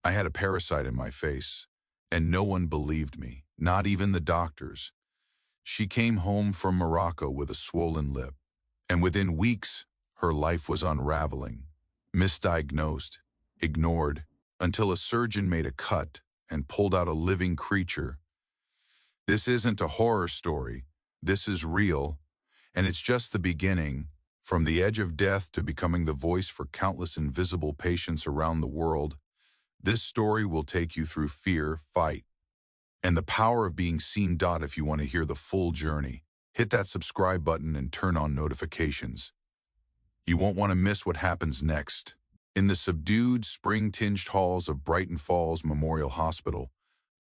I had a parasite in my face, and no one believed me, not even the doctors. She came home from Morocco with a swollen lip, and within weeks, her life was unraveling, misdiagnosed, ignored, until a surgeon made a cut and pulled out a living creature. This isn't a horror story. This is real, and it's just the beginning. From the edge of death to becoming the voice for countless invisible patients around the world, this story will take you through fear, fight, and the power of being seen. If you want to hear the full journey, hit that subscribe button and turn on notifications. You won't want to miss what happens next. In the subdued, spring-tinged halls of Brighton Falls Memorial Hospital,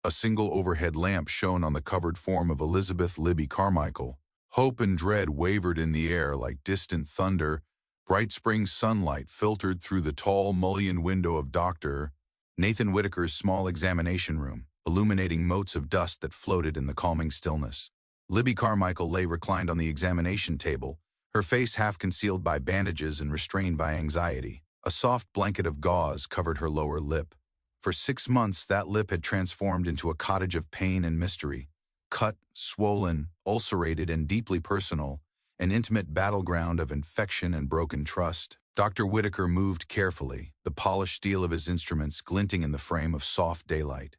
a single overhead lamp shone on the covered form of Elizabeth Libby Carmichael. Hope and dread wavered in the air like distant thunder. Bright spring sunlight filtered through the tall, mullioned window of Dr. Nathan Whitaker's small examination room, illuminating motes of dust that floated in the calming stillness. Libby Carmichael lay reclined on the examination table, her face half concealed by bandages and restrained by anxiety. A soft blanket of gauze covered her lower lip. For 6 months, that lip had transformed into a cottage of pain and mystery. Cut, swollen, ulcerated, and deeply personal, an intimate battleground of infection and broken trust. Dr. Whitaker moved carefully, the polished steel of his instruments glinting in the frame of soft daylight.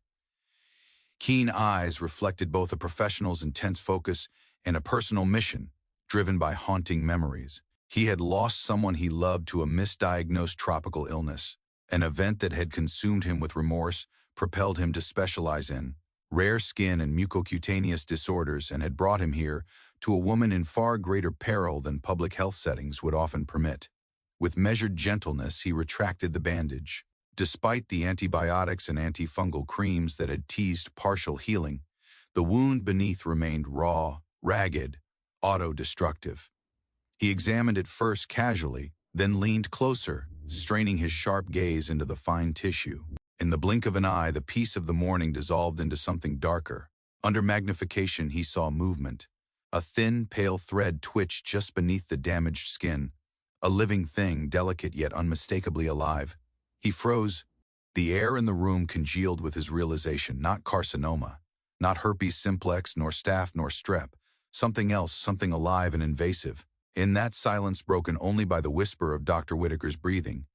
Keen eyes reflected both a professional's intense focus and a personal mission, driven by haunting memories. He had lost someone he loved to a misdiagnosed tropical illness, an event that had consumed him with remorse, propelled him to specialize in rare skin and mucocutaneous disorders, and had brought him here to a woman in far greater peril than public health settings would often permit. With measured gentleness, he retracted the bandage. Despite the antibiotics and antifungal creams that had teased partial healing, the wound beneath remained raw, ragged, auto-destructive. He examined it first casually, then leaned closer, straining his sharp gaze into the fine tissue. In the blink of an eye, the peace of the morning dissolved into something darker. Under magnification, he saw movement. A thin, pale thread twitched just beneath the damaged skin, a living thing, delicate yet unmistakably alive. He froze. The air in the room congealed with his realization, not carcinoma, not herpes simplex, nor staph, nor strep. Something else, something alive and invasive. In that silence broken only by the whisper of Dr. Whitaker's breathing,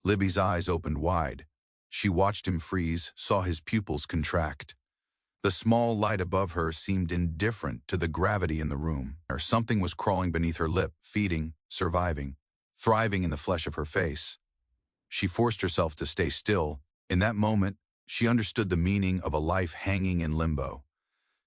Libby's eyes opened wide. She watched him freeze, saw his pupils contract. The small light above her seemed indifferent to the gravity in the room, or something was crawling beneath her lip, feeding, surviving, thriving in the flesh of her face. She forced herself to stay still. In that moment, she understood the meaning of a life hanging in limbo.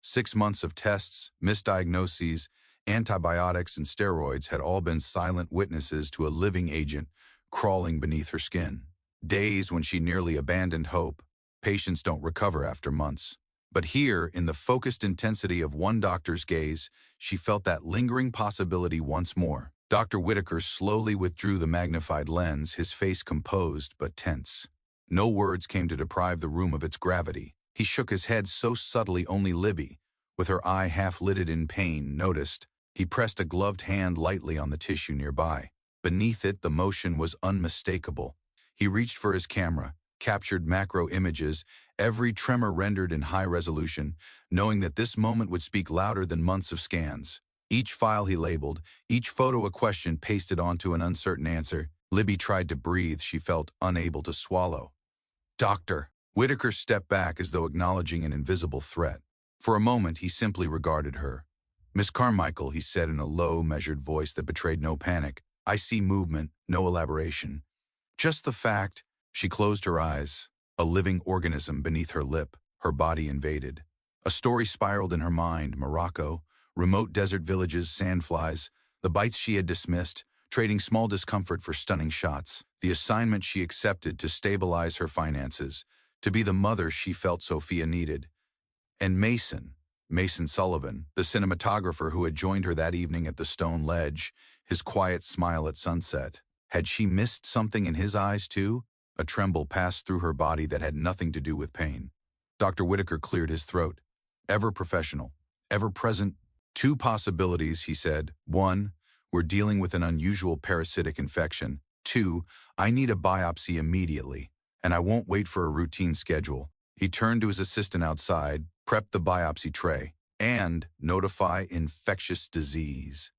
6 months of tests, misdiagnoses, antibiotics, and steroids had all been silent witnesses to a living agent crawling beneath her skin. Days when she nearly abandoned hope. Patients don't recover after months. But here, in the focused intensity of one doctor's gaze, she felt that lingering possibility once more. Dr. Whitaker slowly withdrew the magnified lens, his face composed but tense. No words came to deprive the room of its gravity. He shook his head so subtly only Libby, with her eye half-lidded in pain, noticed. He pressed a gloved hand lightly on the tissue nearby. Beneath it, the motion was unmistakable. He reached for his camera, captured macro images, every tremor rendered in high resolution, knowing that this moment would speak louder than months of scans. Each file he labeled, each photo a question pasted onto an uncertain answer. Libby tried to breathe, she felt unable to swallow. "Doctor." Whitaker stepped back as though acknowledging an invisible threat. For a moment, he simply regarded her. "Miss Carmichael," he said in a low, measured voice that betrayed no panic. "I see movement, no elaboration. Just the fact." She closed her eyes, a living organism beneath her lip, her body invaded. A story spiraled in her mind: Morocco, remote desert villages, sandflies, the bites she had dismissed, trading small discomfort for stunning shots, the assignment she accepted to stabilize her finances, to be the mother she felt Sophia needed. And Mason Sullivan, the cinematographer who had joined her that evening at the stone ledge, his quiet smile at sunset. Had she missed something in his eyes too? A tremble passed through her body that had nothing to do with pain. Dr. Whitaker cleared his throat. Ever professional, ever present. "2 possibilities," he said. 1, we're dealing with an unusual parasitic infection. 2, I need a biopsy immediately. And I won't wait for a routine schedule. He turned to his assistant outside, prep the biopsy tray, and notify infectious disease.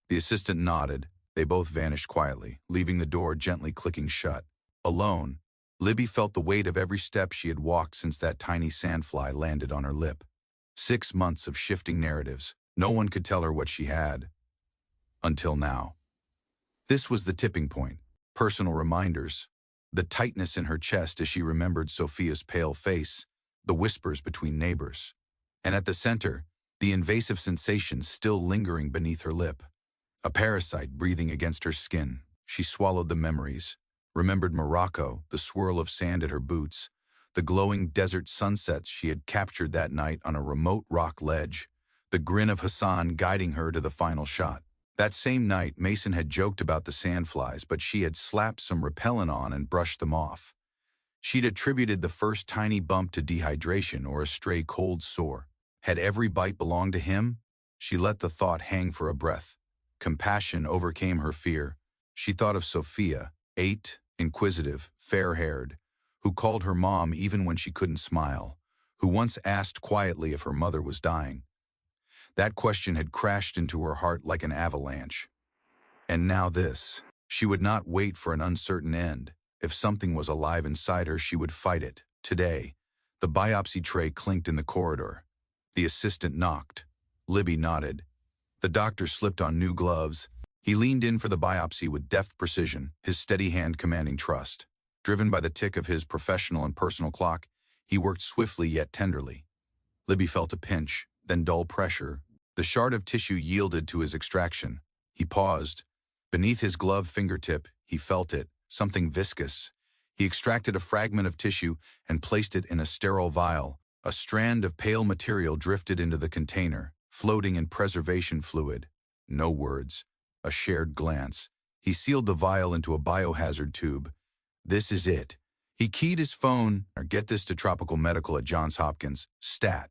The assistant nodded. They both vanished quietly, leaving the door gently clicking shut. Alone, Libby felt the weight of every step she had walked since that tiny sandfly landed on her lip. 6 months of shifting narratives. No one could tell her what she had. Until now. This was the tipping point. Personal reminders. The tightness in her chest as she remembered Sophia's pale face, the whispers between neighbors. And at the center, the invasive sensation still lingering beneath her lip. A parasite breathing against her skin. She swallowed the memories. Remembered Morocco, the swirl of sand at her boots, the glowing desert sunsets she had captured that night on a remote rock ledge, the grin of Hassan guiding her to the final shot. That same night, Mason had joked about the sandflies, but she had slapped some repellent on and brushed them off. She'd attributed the first tiny bump to dehydration or a stray cold sore. Had every bite belonged to him? She let the thought hang for a breath. Compassion overcame her fear. She thought of Sophia, 8, inquisitive, fair-haired, who called her mom even when she couldn't smile, who once asked quietly if her mother was dying. That question had crashed into her heart like an avalanche. And now this. She would not wait for an uncertain end. If something was alive inside her, she would fight it. Today, the biopsy tray clinked in the corridor. The assistant knocked. Libby nodded. The doctor slipped on new gloves. He leaned in for the biopsy with deft precision, his steady hand commanding trust. Driven by the tick of his professional and personal clock, he worked swiftly yet tenderly. Libby felt a pinch, then dull pressure. The shard of tissue yielded to his extraction. He paused. Beneath his gloved fingertip, he felt it, something viscous. He extracted a fragment of tissue and placed it in a sterile vial. A strand of pale material drifted into the container, floating in preservation fluid. No words. A shared glance. He sealed the vial into a biohazard tube. This is it. He keyed his phone, or get this to Tropical Medical at Johns Hopkins, stat.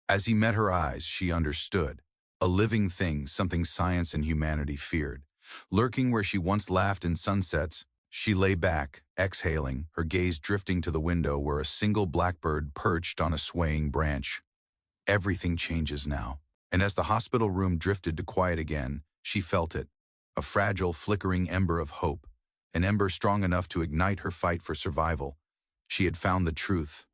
As he met her eyes, she understood. A living thing, something science and humanity feared. Lurking where she once laughed in sunsets, she lay back, exhaling, her gaze drifting to the window where a single blackbird perched on a swaying branch. Everything changes now. And as the hospital room drifted to quiet again, she felt it. A fragile, flickering ember of hope. An ember strong enough to ignite her fight for survival. She had found the truth.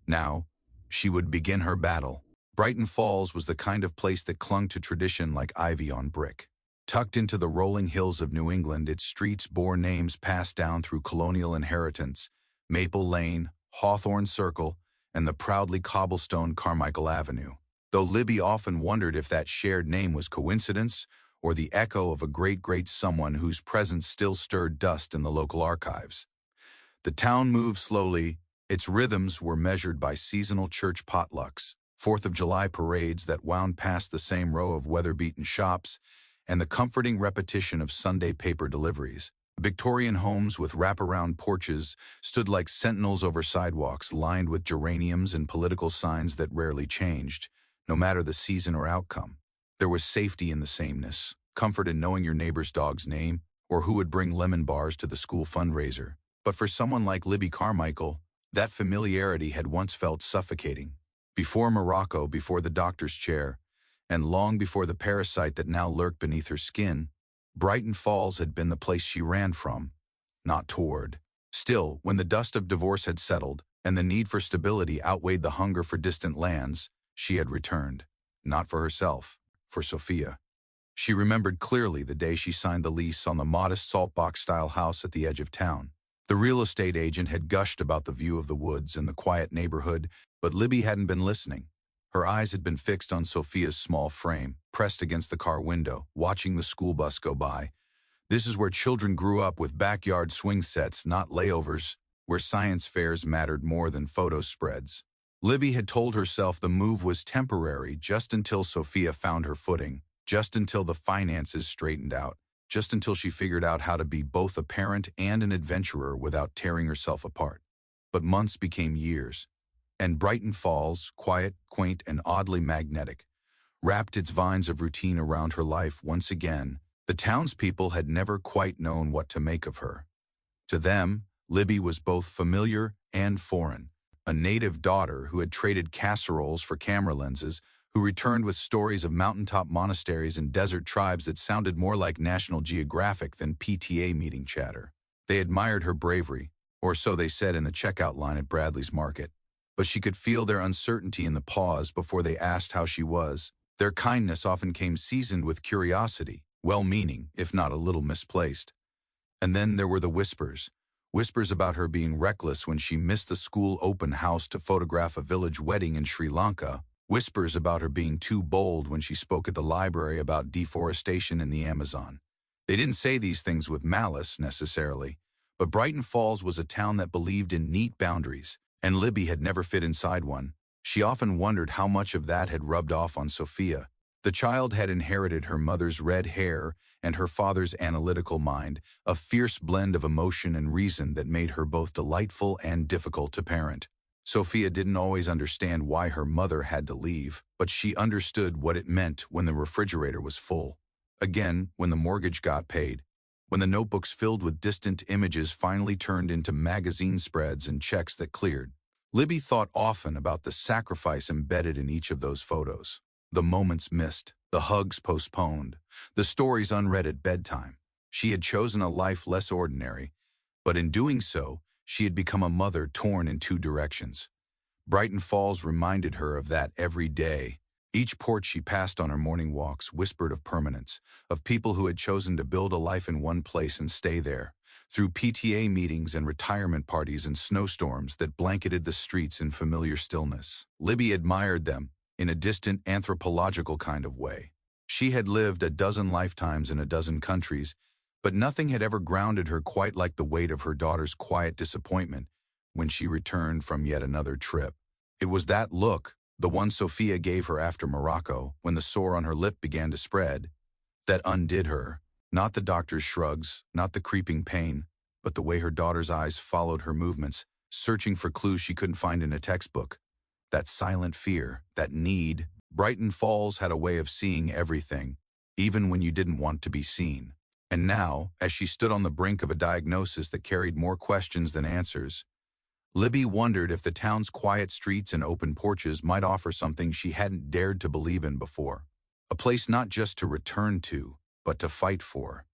Now, she would begin her battle. Brighton Falls was the kind of place that clung to tradition like ivy on brick. Tucked into the rolling hills of New England, its streets bore names passed down through colonial inheritance: Maple Lane, Hawthorne Circle, and the proudly cobblestone Carmichael Avenue. Though Libby often wondered if that shared name was coincidence or the echo of a great someone whose presence still stirred dust in the local archives. The town moved slowly. Its rhythms were measured by seasonal church potlucks, 4th of July parades that wound past the same row of weather-beaten shops, and the comforting repetition of Sunday paper deliveries. Victorian homes with wraparound porches stood like sentinels over sidewalks lined with geraniums and political signs that rarely changed, no matter the season or outcome. There was safety in the sameness, comfort in knowing your neighbor's dog's name, or who would bring lemon bars to the school fundraiser. But for someone like Libby Carmichael, that familiarity had once felt suffocating. Before Morocco, before the doctor's chair, and long before the parasite that now lurked beneath her skin, Brighton Falls had been the place she ran from, not toward. Still, when the dust of divorce had settled, and the need for stability outweighed the hunger for distant lands, she had returned. Not for herself, for Sophia. She remembered clearly the day she signed the lease on the modest saltbox-style house at the edge of town. The real estate agent had gushed about the view of the woods and the quiet neighborhood, but Libby hadn't been listening. Her eyes had been fixed on Sophia's small frame, pressed against the car window, watching the school bus go by. This is where children grew up, with backyard swing sets, not layovers, where science fairs mattered more than photo spreads. Libby had told herself the move was temporary just until Sophia found her footing, just until the finances straightened out, just until she figured out how to be both a parent and an adventurer without tearing herself apart. But months became years. And Brighton Falls, quiet, quaint, and oddly magnetic, wrapped its vines of routine around her life once again. The townspeople had never quite known what to make of her. To them, Libby was both familiar and foreign. A native daughter who had traded casseroles for camera lenses, who returned with stories of mountaintop monasteries and desert tribes that sounded more like National Geographic than PTA meeting chatter. They admired her bravery, or so they said in the checkout line at Bradley's Market. But she could feel their uncertainty in the pause before they asked how she was. Their kindness often came seasoned with curiosity, well-meaning, if not a little misplaced. And then there were the whispers. Whispers about her being reckless when she missed the school open house to photograph a village wedding in Sri Lanka. Whispers about her being too bold when she spoke at the library about deforestation in the Amazon. They didn't say these things with malice, necessarily, but Brighton Falls was a town that believed in neat boundaries, and Libby had never fit inside one. She often wondered how much of that had rubbed off on Sophia. The child had inherited her mother's red hair and her father's analytical mind, a fierce blend of emotion and reason that made her both delightful and difficult to parent. Sophia didn't always understand why her mother had to leave, but she understood what it meant when the refrigerator was full. Again, when the mortgage got paid. When the notebooks filled with distant images finally turned into magazine spreads and checks that cleared. Libby thought often about the sacrifice embedded in each of those photos. The moments missed, the hugs postponed, the stories unread at bedtime. She had chosen a life less ordinary, but in doing so, she had become a mother torn in two directions. Brighton Falls reminded her of that every day. Each porch she passed on her morning walks whispered of permanence, of people who had chosen to build a life in one place and stay there, through PTA meetings and retirement parties and snowstorms that blanketed the streets in familiar stillness. Libby admired them, in a distant anthropological kind of way. She had lived a dozen lifetimes in a dozen countries, but nothing had ever grounded her quite like the weight of her daughter's quiet disappointment when she returned from yet another trip. It was that look, the one Sophia gave her after Morocco, when the sore on her lip began to spread, that undid her. Not the doctor's shrugs, not the creeping pain, but the way her daughter's eyes followed her movements, searching for clues she couldn't find in a textbook. That silent fear, that need. Brighton Falls had a way of seeing everything, even when you didn't want to be seen. And now, as she stood on the brink of a diagnosis that carried more questions than answers, Libby wondered if the town's quiet streets and open porches might offer something she hadn't dared to believe in before. A place not just to return to, but to fight for.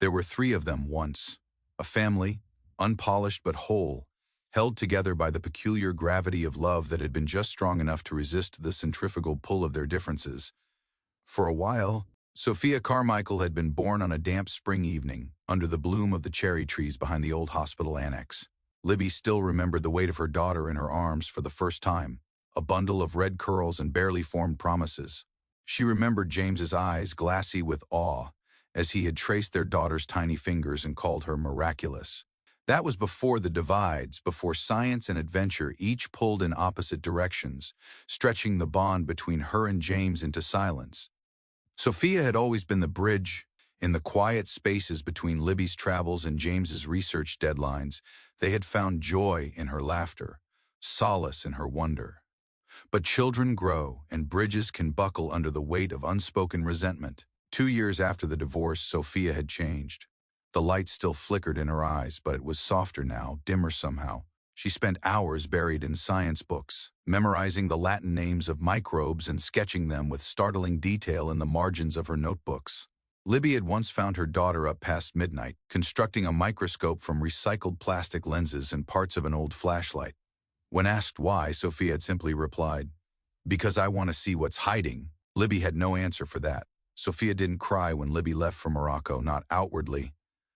There were three of them once. A family, unpolished but whole, held together by the peculiar gravity of love that had been just strong enough to resist the centrifugal pull of their differences. For a while, Sophia Carmichael had been born on a damp spring evening, under the bloom of the cherry trees behind the old hospital annex. Libby still remembered the weight of her daughter in her arms for the first time, a bundle of red curls and barely formed promises. She remembered James's eyes glassy with awe as he had traced their daughter's tiny fingers and called her miraculous. That was before the divides, before science and adventure each pulled in opposite directions, stretching the bond between her and James into silence. Sophia had always been the bridge. In the quiet spaces between Libby's travels and James's research deadlines, they had found joy in her laughter, solace in her wonder. But children grow, and bridges can buckle under the weight of unspoken resentment. 2 years after the divorce, Sophia had changed. The light still flickered in her eyes, but it was softer now, dimmer somehow. She spent hours buried in science books, memorizing the Latin names of microbes and sketching them with startling detail in the margins of her notebooks. Libby had once found her daughter up past midnight, constructing a microscope from recycled plastic lenses and parts of an old flashlight. When asked why, Sophia had simply replied, "Because I want to see what's hiding." Libby had no answer for that. Sophia didn't cry when Libby left for Morocco, not outwardly.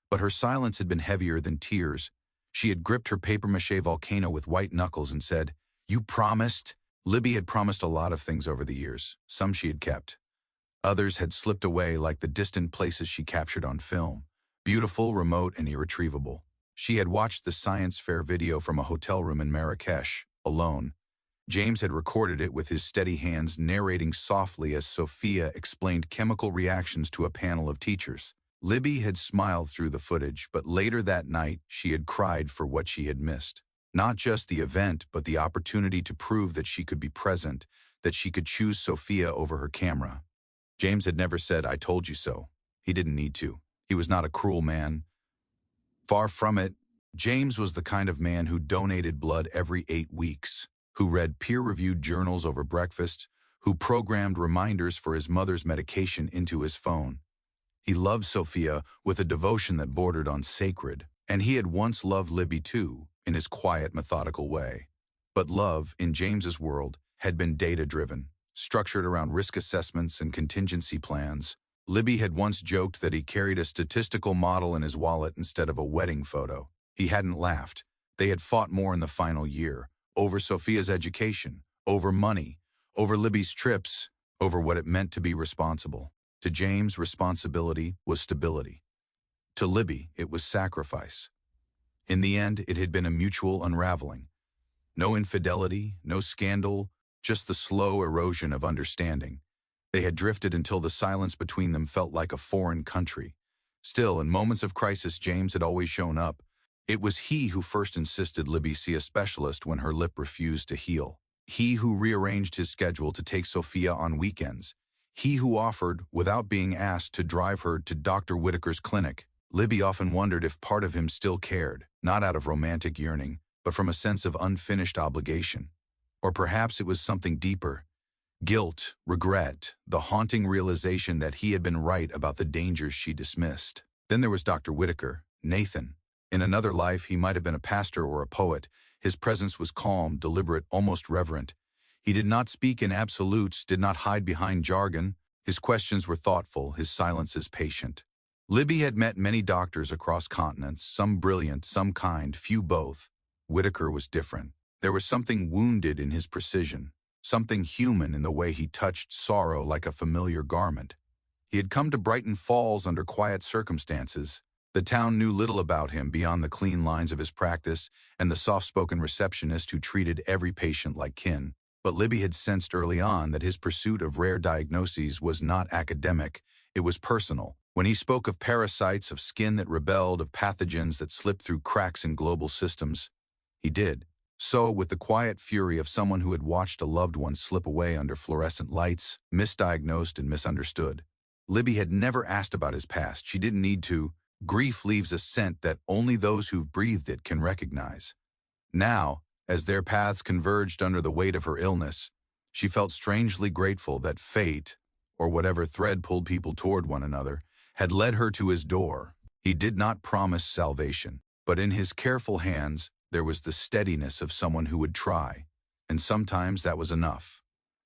But her silence had been heavier than tears. She had gripped her papier-mâché volcano with white knuckles and said, "You promised?" Libby had promised a lot of things over the years. Some she had kept. Others had slipped away like the distant places she captured on film. Beautiful, remote, and irretrievable. She had watched the science fair video from a hotel room in Marrakesh, alone. James had recorded it with his steady hands, narrating softly as Sophia explained chemical reactions to a panel of teachers. Libby had smiled through the footage, but later that night she had cried for what she had missed. Not just the event, but the opportunity to prove that she could be present, that she could choose Sophia over her camera. James had never said, "I told you so." He didn't need to. He was not a cruel man. Far from it, James was the kind of man who donated blood every 8 weeks, who read peer-reviewed journals over breakfast, who programmed reminders for his mother's medication into his phone. He loved Sophia with a devotion that bordered on sacred, and he had once loved Libby too, in his quiet, methodical way. But love, in James's world, had been data-driven, structured around risk assessments and contingency plans. Libby had once joked that he carried a statistical model in his wallet instead of a wedding photo. He hadn't laughed. They had fought more in the final year, over Sophia's education, over money, over Libby's trips, over what it meant to be responsible. To James, responsibility was stability. To Libby, it was sacrifice. In the end, it had been a mutual unraveling. No infidelity, no scandal, just the slow erosion of understanding. They had drifted until the silence between them felt like a foreign country. Still, in moments of crisis, James had always shown up. It was he who first insisted Libby see a specialist when her lip refused to heal. He who rearranged his schedule to take Sophia on weekends. He who offered, without being asked, to drive her to Dr. Whitaker's clinic. Libby often wondered if part of him still cared, not out of romantic yearning, but from a sense of unfinished obligation. Or perhaps it was something deeper. Guilt, regret, the haunting realization that he had been right about the dangers she dismissed. Then there was Dr. Whitaker, Nathan. In another life, he might have been a pastor or a poet. His presence was calm, deliberate, almost reverent. He did not speak in absolutes, did not hide behind jargon. His questions were thoughtful, his silences patient. Libby had met many doctors across continents, some brilliant, some kind, few both. Whitaker was different. There was something wounded in his precision, something human in the way he touched sorrow like a familiar garment. He had come to Brighton Falls under quiet circumstances. The town knew little about him beyond the clean lines of his practice and the soft-spoken receptionist who treated every patient like kin. But Libby had sensed early on that his pursuit of rare diagnoses was not academic, it was personal. When he spoke of parasites, of skin that rebelled, of pathogens that slipped through cracks in global systems, he did. So, with the quiet fury of someone who had watched a loved one slip away under fluorescent lights, misdiagnosed and misunderstood. Libby had never asked about his past. She didn't need to. Grief leaves a scent that only those who've breathed it can recognize. Now, as their paths converged under the weight of her illness, she felt strangely grateful that fate, or whatever thread pulled people toward one another, had led her to his door. He did not promise salvation, but in his careful hands there was the steadiness of someone who would try, and sometimes that was enough.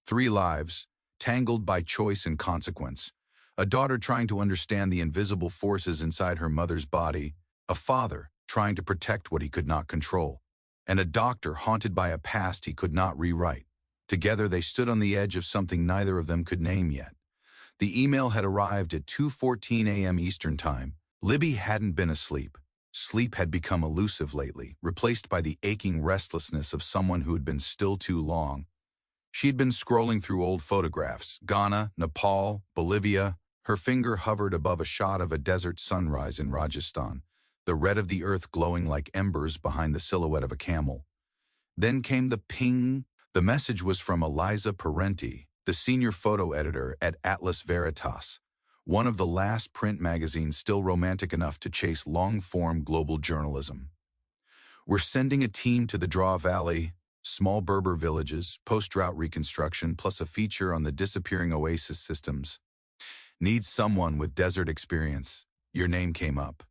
3 lives, tangled by choice and consequence. A daughter trying to understand the invisible forces inside her mother's body, a father trying to protect what he could not control, and a doctor haunted by a past he could not rewrite. Together they stood on the edge of something neither of them could name yet. The email had arrived at 2:14 a.m. Eastern Time. Libby hadn't been asleep. Sleep had become elusive lately, replaced by the aching restlessness of someone who had been still too long. She'd been scrolling through old photographs, Ghana, Nepal, Bolivia. Her finger hovered above a shot of a desert sunrise in Rajasthan, the red of the earth glowing like embers behind the silhouette of a camel. Then came the ping. The message was from Eliza Parenti, the senior photo editor at Atlas Veritas, one of the last print magazines still romantic enough to chase long-form global journalism. We're sending a team to the Draw Valley, small Berber villages, post-drought reconstruction, plus a feature on the disappearing oasis systems. Needs someone with desert experience. Your name came up.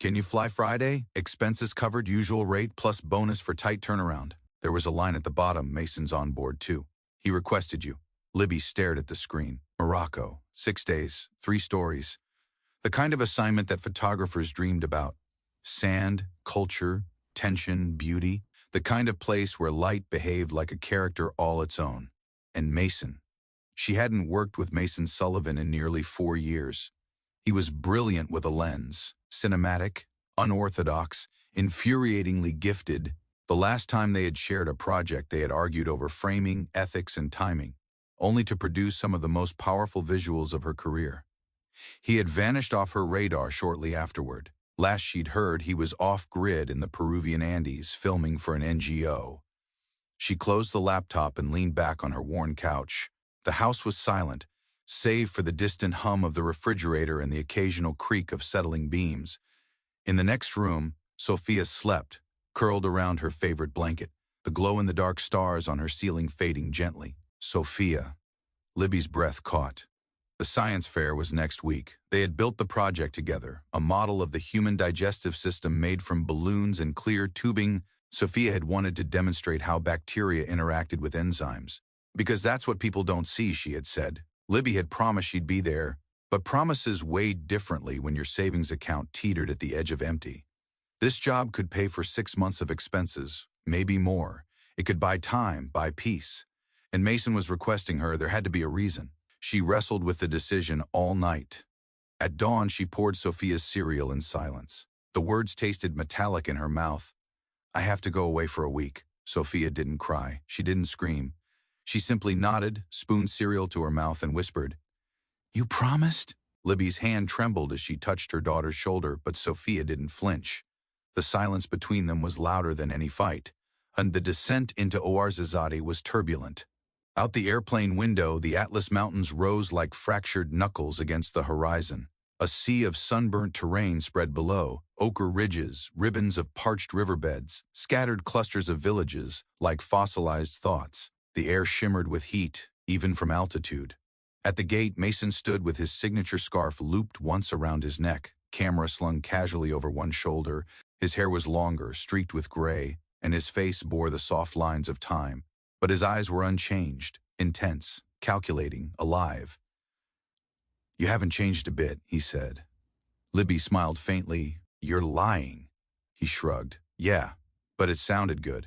Can you fly Friday? Expenses covered, usual rate, plus bonus for tight turnaround. There was a line at the bottom, Mason's on board too. He requested you. Libby stared at the screen. Morocco, 6 days, 3 stories. The kind of assignment that photographers dreamed about. Sand, culture, tension, beauty. The kind of place where light behaved like a character all its own. And Mason. She hadn't worked with Mason Sullivan in nearly 4 years. He was brilliant with a lens, cinematic, unorthodox, infuriatingly gifted. The last time they had shared a project, they had argued over framing, ethics, and timing, only to produce some of the most powerful visuals of her career. He had vanished off her radar shortly afterward. Last she'd heard, he was off-grid in the Peruvian Andes, filming for an NGO. She closed the laptop and leaned back on her worn couch. The house was silent, save for the distant hum of the refrigerator and the occasional creak of settling beams. In the next room, Sophia slept, curled around her favorite blanket, the glow-in-the-dark stars on her ceiling fading gently. Sophia. Libby's breath caught. The science fair was next week. They had built the project together, a model of the human digestive system made from balloons and clear tubing. Sophia had wanted to demonstrate how bacteria interacted with enzymes. Because that's what people don't see, she had said. Libby had promised she'd be there, but promises weighed differently when your savings account teetered at the edge of empty. This job could pay for 6 months of expenses, maybe more. It could buy time, buy peace. And Mason was requesting her. There had to be a reason. She wrestled with the decision all night. At dawn, she poured Sophia's cereal in silence. The words tasted metallic in her mouth. I have to go away for a week. Sophia didn't cry. She didn't scream. She simply nodded, spooned cereal to her mouth, and whispered, You promised? Libby's hand trembled as she touched her daughter's shoulder, but Sophia didn't flinch. The silence between them was louder than any fight, and the descent into Ouarzazate was turbulent. Out the airplane window, the Atlas Mountains rose like fractured knuckles against the horizon. A sea of sunburnt terrain spread below, ochre ridges, ribbons of parched riverbeds, scattered clusters of villages, like fossilized thoughts. The air shimmered with heat, even from altitude. At the gate, Mason stood with his signature scarf looped once around his neck, camera slung casually over one shoulder. His hair was longer, streaked with gray, and his face bore the soft lines of time. But his eyes were unchanged, intense, calculating, alive. You haven't changed a bit, he said. Libby smiled faintly. You're lying. He shrugged. Yeah, but it sounded good.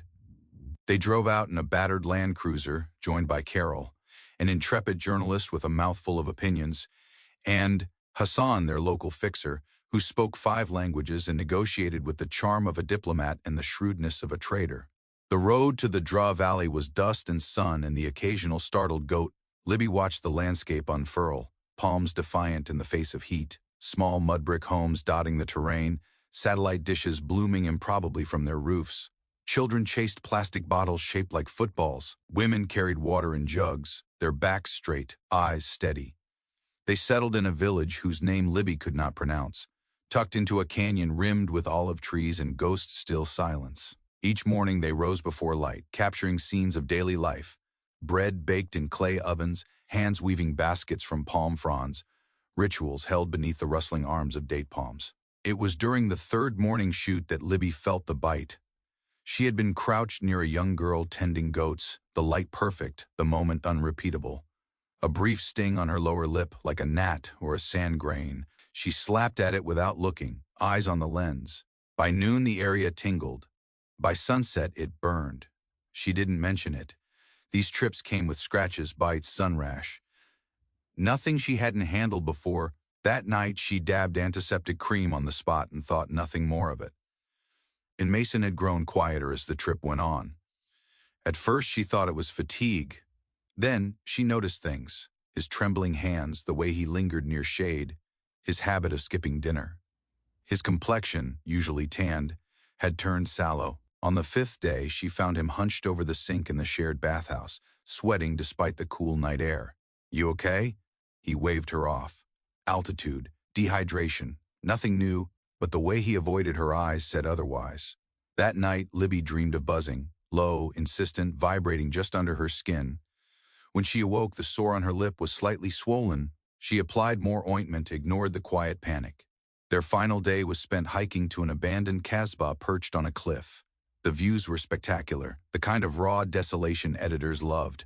They drove out in a battered Land Cruiser, joined by Carol, an intrepid journalist with a mouthful of opinions, and Hassan, their local fixer, who spoke 5 languages and negotiated with the charm of a diplomat and the shrewdness of a trader. The road to the Draw Valley was dust and sun and the occasional startled goat. Libby watched the landscape unfurl, palms defiant in the face of heat, small mud brick homes dotting the terrain, satellite dishes blooming improbably from their roofs. Children chased plastic bottles shaped like footballs. Women carried water in jugs, their backs straight, eyes steady. They settled in a village whose name Libby could not pronounce, tucked into a canyon rimmed with olive trees and ghost-still silence. Each morning they rose before light, capturing scenes of daily life. Bread baked in clay ovens, hands weaving baskets from palm fronds, rituals held beneath the rustling arms of date palms. It was during the 3rd morning shoot that Libby felt the bite. She had been crouched near a young girl tending goats, the light perfect, the moment unrepeatable. A brief sting on her lower lip, like a gnat or a sand grain. She slapped at it without looking, eyes on the lens. By noon the area tingled. By sunset it burned. She didn't mention it. These trips came with scratches, bites, sun rash. Nothing she hadn't handled before. That night she dabbed antiseptic cream on the spot and thought nothing more of it. And Mason had grown quieter as the trip went on. At first she thought it was fatigue. Then she noticed things. His trembling hands, the way he lingered near shade, his habit of skipping dinner. His complexion, usually tanned, had turned sallow. On the 5th day, she found him hunched over the sink in the shared bathhouse, sweating despite the cool night air. You okay? He waved her off. Altitude, dehydration, nothing new, but the way he avoided her eyes said otherwise. That night, Libby dreamed of buzzing, low, insistent, vibrating just under her skin. When she awoke, the sore on her lip was slightly swollen. She applied more ointment, ignored the quiet panic. Their final day was spent hiking to an abandoned kasbah perched on a cliff. The views were spectacular, the kind of raw desolation editors loved.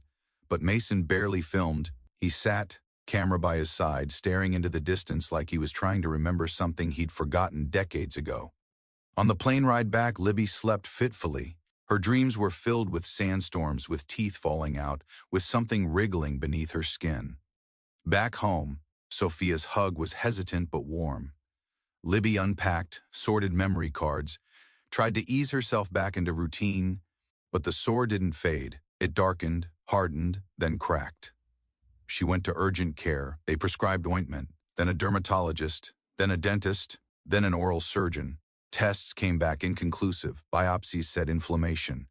But Mason barely filmed. He sat, camera by his side, staring into the distance like he was trying to remember something he'd forgotten decades ago. On the plane ride back, Libby slept fitfully. Her dreams were filled with sandstorms, with teeth falling out, with something wriggling beneath her skin. Back home, Sophia's hug was hesitant but warm. Libby unpacked, sorted memory cards, tried to ease herself back into routine, but the sore didn't fade. It darkened, hardened, then cracked. She went to urgent care. They prescribed ointment, then a dermatologist, then a dentist, then an oral surgeon. Tests came back inconclusive. Biopsies said inflammation.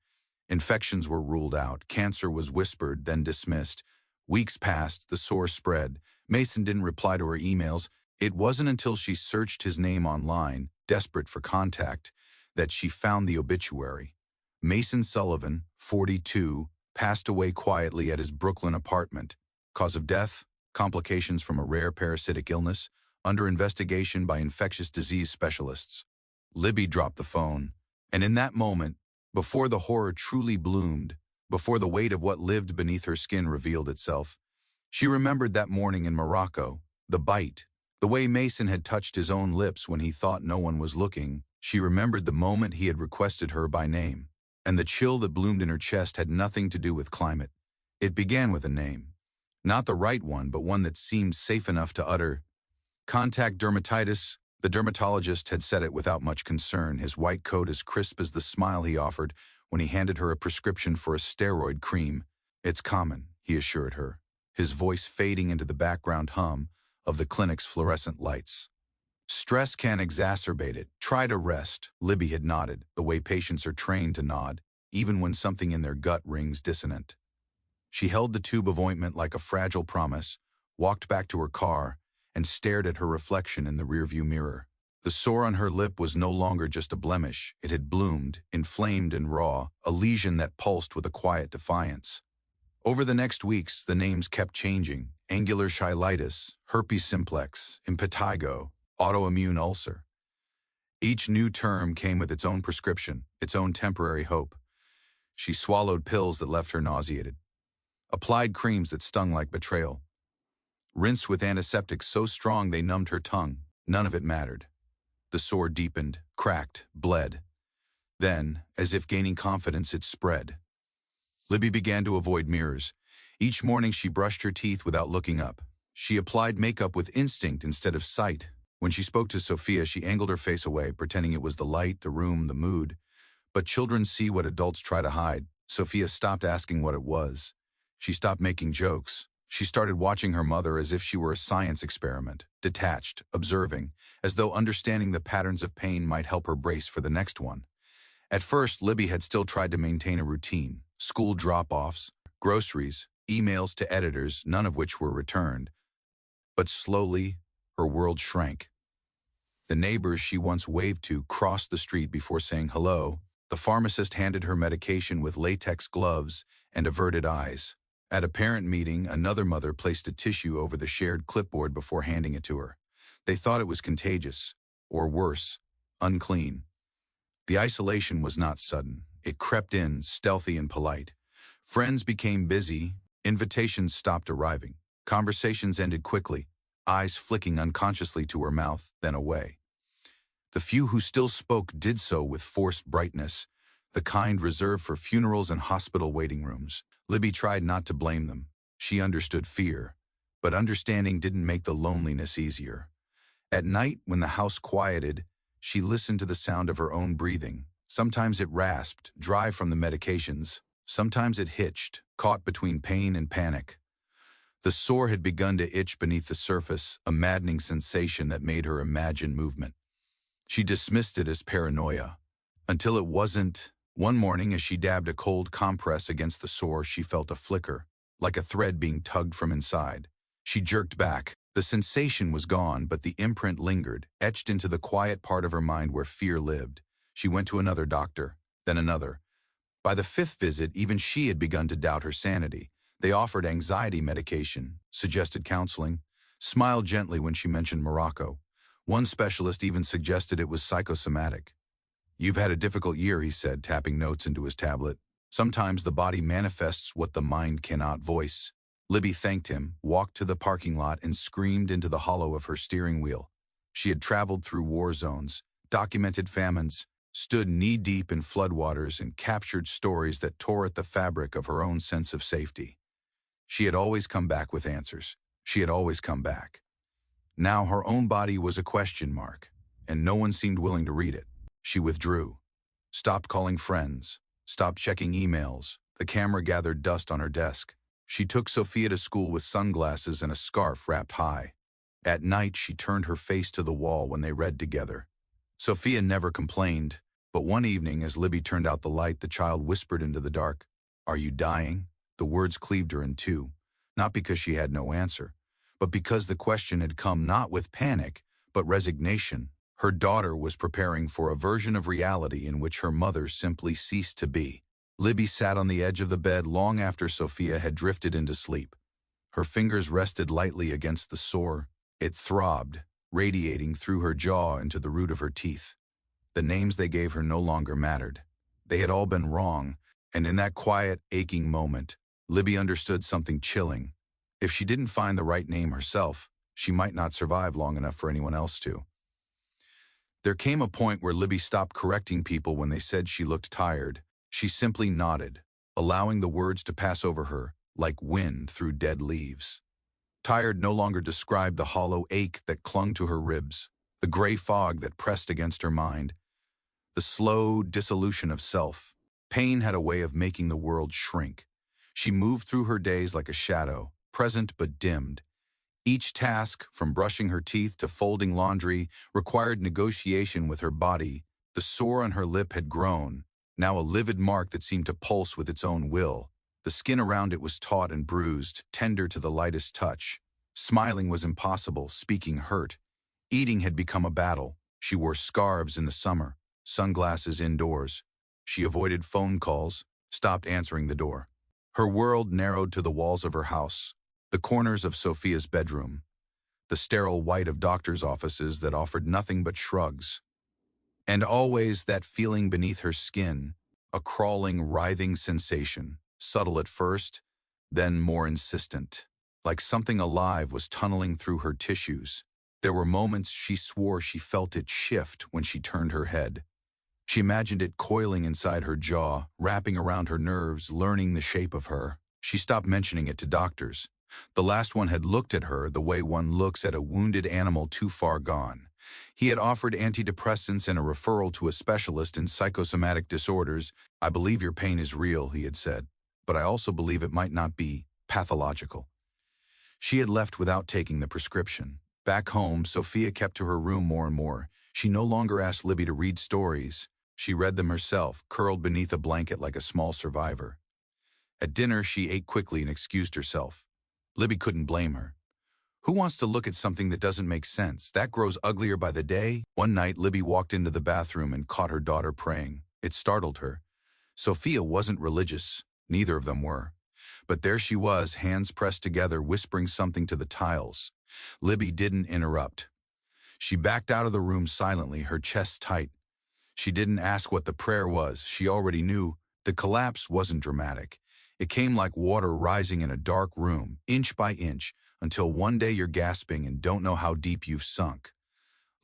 Infections were ruled out. Cancer was whispered, then dismissed. Weeks passed. The sore spread. Mason didn't reply to her emails. It wasn't until she searched his name online, desperate for contact, that she found the obituary. Mason Sullivan, 42, passed away quietly at his Brooklyn apartment. Cause of death, complications from a rare parasitic illness, under investigation by infectious disease specialists. Libby dropped the phone, and in that moment, before the horror truly bloomed, before the weight of what lived beneath her skin revealed itself, she remembered that morning in Morocco, the bite, the way Mason had touched his own lips when he thought no one was looking. She remembered the moment he had requested her by name, and the chill that bloomed in her chest had nothing to do with climate. It began with a name. Not the right one, but one that seemed safe enough to utter. Contact dermatitis. The dermatologist had said it without much concern, his white coat as crisp as the smile he offered when he handed her a prescription for a steroid cream. It's common, he assured her, his voice fading into the background hum of the clinic's fluorescent lights. Stress can exacerbate it. Try to rest. Libby had nodded, the way patients are trained to nod, even when something in their gut rings dissonant. She held the tube of ointment like a fragile promise, walked back to her car, and stared at her reflection in the rearview mirror. The sore on her lip was no longer just a blemish. It had bloomed, inflamed and raw, a lesion that pulsed with a quiet defiance. Over the next weeks, the names kept changing. Angular cheilitis, herpes simplex, impetigo, autoimmune ulcer. Each new term came with its own prescription, its own temporary hope. She swallowed pills that left her nauseated, applied creams that stung like betrayal, rinsed with antiseptics so strong they numbed her tongue. None of it mattered. The sore deepened, cracked, bled. Then, as if gaining confidence, it spread. Libby began to avoid mirrors. Each morning she brushed her teeth without looking up. She applied makeup with instinct instead of sight. When she spoke to Sophia, she angled her face away, pretending it was the light, the room, the mood. But children see what adults try to hide. Sophia stopped asking what it was. She stopped making jokes. She started watching her mother as if she were a science experiment, detached, observing, as though understanding the patterns of pain might help her brace for the next one. At first, Libby had still tried to maintain a routine, school drop-offs, groceries, emails to editors, none of which were returned. But slowly, her world shrank. The neighbors she once waved to crossed the street before saying hello. The pharmacist handed her medication with latex gloves and averted eyes. At a parent meeting, another mother placed a tissue over the shared clipboard before handing it to her. They thought it was contagious, or worse, unclean. The isolation was not sudden. It crept in, stealthy and polite. Friends became busy, invitations stopped arriving. Conversations ended quickly, eyes flicking unconsciously to her mouth, then away. The few who still spoke did so with forced brightness, the kind reserved for funerals and hospital waiting rooms. Libby tried not to blame them. She understood fear, but understanding didn't make the loneliness easier. At night, when the house quieted, she listened to the sound of her own breathing. Sometimes it rasped, dry from the medications. Sometimes it hitched, caught between pain and panic. The sore had begun to itch beneath the surface, a maddening sensation that made her imagine movement. She dismissed it as paranoia, until it wasn't. One morning, as she dabbed a cold compress against the sore, she felt a flicker, like a thread being tugged from inside. She jerked back. The sensation was gone, but the imprint lingered, etched into the quiet part of her mind where fear lived. She went to another doctor, then another. By the fifth visit, even she had begun to doubt her sanity. They offered anxiety medication, suggested counseling, smiled gently when she mentioned Morocco. One specialist even suggested it was psychosomatic. "You've had a difficult year," he said, tapping notes into his tablet. "Sometimes the body manifests what the mind cannot voice." Libby thanked him, walked to the parking lot, and screamed into the hollow of her steering wheel. She had traveled through war zones, documented famines, stood knee-deep in floodwaters, and captured stories that tore at the fabric of her own sense of safety. She had always come back with answers. She had always come back. Now her own body was a question mark, and no one seemed willing to read it. She withdrew, stopped calling friends, stopped checking emails. The camera gathered dust on her desk. She took Sophia to school with sunglasses and a scarf wrapped high. At night, she turned her face to the wall when they read together. Sophia never complained, but one evening, as Libby turned out the light, the child whispered into the dark, "Are you dying?" The words cleaved her in two, not because she had no answer, but because the question had come not with panic, but resignation. Her daughter was preparing for a version of reality in which her mother simply ceased to be. Libby sat on the edge of the bed long after Sophia had drifted into sleep. Her fingers rested lightly against the sore. It throbbed, radiating through her jaw into the root of her teeth. The names they gave her no longer mattered. They had all been wrong, and in that quiet, aching moment, Libby understood something chilling. If she didn't find the right name herself, she might not survive long enough for anyone else to. There came a point where Libby stopped correcting people when they said she looked tired. She simply nodded, allowing the words to pass over her like wind through dead leaves. Tired no longer described the hollow ache that clung to her ribs, the gray fog that pressed against her mind, the slow dissolution of self. Pain had a way of making the world shrink. She moved through her days like a shadow, present but dimmed. Each task, from brushing her teeth to folding laundry, required negotiation with her body. The sore on her lip had grown, now a livid mark that seemed to pulse with its own will. The skin around it was taut and bruised, tender to the lightest touch. Smiling was impossible, speaking hurt. Eating had become a battle. She wore scarves in the summer, sunglasses indoors. She avoided phone calls, stopped answering the door. Her world narrowed to the walls of her house, the corners of Sophia's bedroom, the sterile white of doctors' offices that offered nothing but shrugs. And always that feeling beneath her skin, a crawling, writhing sensation, subtle at first, then more insistent, like something alive was tunneling through her tissues. There were moments she swore she felt it shift when she turned her head. She imagined it coiling inside her jaw, wrapping around her nerves, learning the shape of her. She stopped mentioning it to doctors. The last one had looked at her the way one looks at a wounded animal too far gone. He had offered antidepressants and a referral to a specialist in psychosomatic disorders. "I believe your pain is real," he had said, "but I also believe it might not be pathological." She had left without taking the prescription. Back home, Sophia kept to her room more and more. She no longer asked Libby to read stories. She read them herself, curled beneath a blanket like a small survivor. At dinner, she ate quickly and excused herself. Libby couldn't blame her. Who wants to look at something that doesn't make sense? That grows uglier by the day. One night, Libby walked into the bathroom and caught her daughter praying. It startled her. Sophia wasn't religious. Neither of them were. But there she was, hands pressed together, whispering something to the tiles. Libby didn't interrupt. She backed out of the room silently, her chest tight. She didn't ask what the prayer was. She already knew. The collapse wasn't dramatic. It came like water rising in a dark room, inch by inch, until one day you're gasping and don't know how deep you've sunk.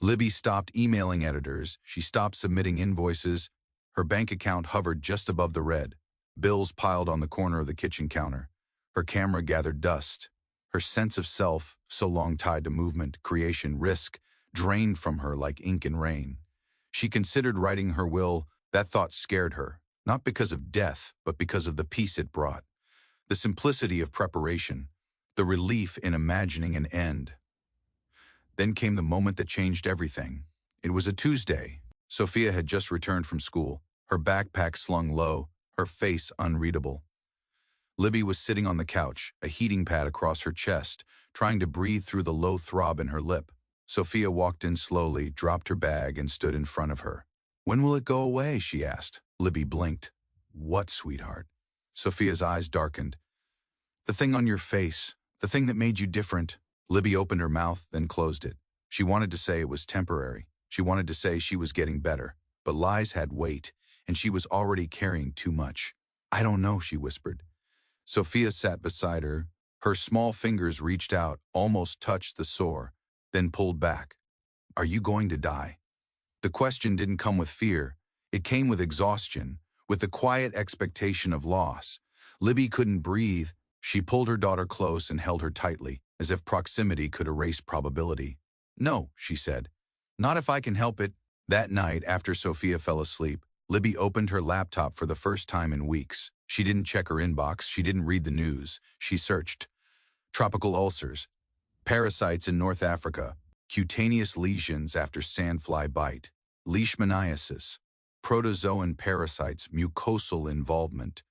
Libby stopped emailing editors. She stopped submitting invoices. Her bank account hovered just above the red. Bills piled on the corner of the kitchen counter. Her camera gathered dust. Her sense of self, so long tied to movement, creation, risk, drained from her like ink and rain. She considered writing her will. That thought scared her, not because of death, but because of the peace it brought. The simplicity of preparation, the relief in imagining an end. Then came the moment that changed everything. It was a Tuesday. Sophia had just returned from school, her backpack slung low, her face unreadable. Libby was sitting on the couch, a heating pad across her chest, trying to breathe through the low throb in her lip. Sophia walked in slowly, dropped her bag, and stood in front of her. "When will it go away?" she asked. Libby blinked. "What, sweetheart?" Sophia's eyes darkened. "The thing on your face, the thing that made you different." Libby opened her mouth, then closed it. She wanted to say it was temporary. She wanted to say she was getting better. But lies had weight, and she was already carrying too much. "I don't know," she whispered. Sophia sat beside her. Her small fingers reached out, almost touched the sore, then pulled back. "Are you going to die?" The question didn't come with fear. It came with exhaustion, with the quiet expectation of loss. Libby couldn't breathe. She pulled her daughter close and held her tightly, as if proximity could erase probability. "No," she said. "Not if I can help it." That night, after Sophia fell asleep, Libby opened her laptop for the first time in weeks. She didn't check her inbox. She didn't read the news. She searched. Tropical ulcers, parasites in North Africa, cutaneous lesions after sandfly bite, leishmaniasis, protozoan parasites, mucosal involvement.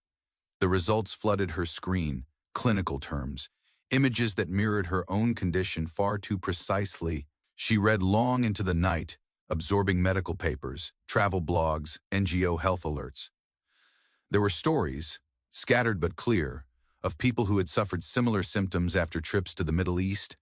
The results flooded her screen, clinical terms, images that mirrored her own condition far too precisely. She read long into the night, absorbing medical papers, travel blogs, NGO health alerts. There were stories, scattered but clear, of people who had suffered similar symptoms after trips to the Middle East,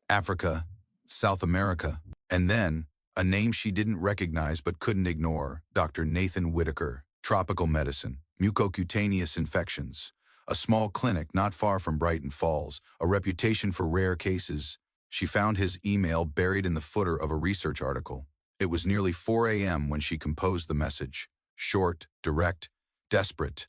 Africa, South America, and then, a name she didn't recognize but couldn't ignore, Dr. Nathan Whitaker, tropical medicine, mucocutaneous infections, a small clinic not far from Brighton Falls, a reputation for rare cases. She found his email buried in the footer of a research article. It was nearly 4 a.m. when she composed the message. Short, direct, desperate.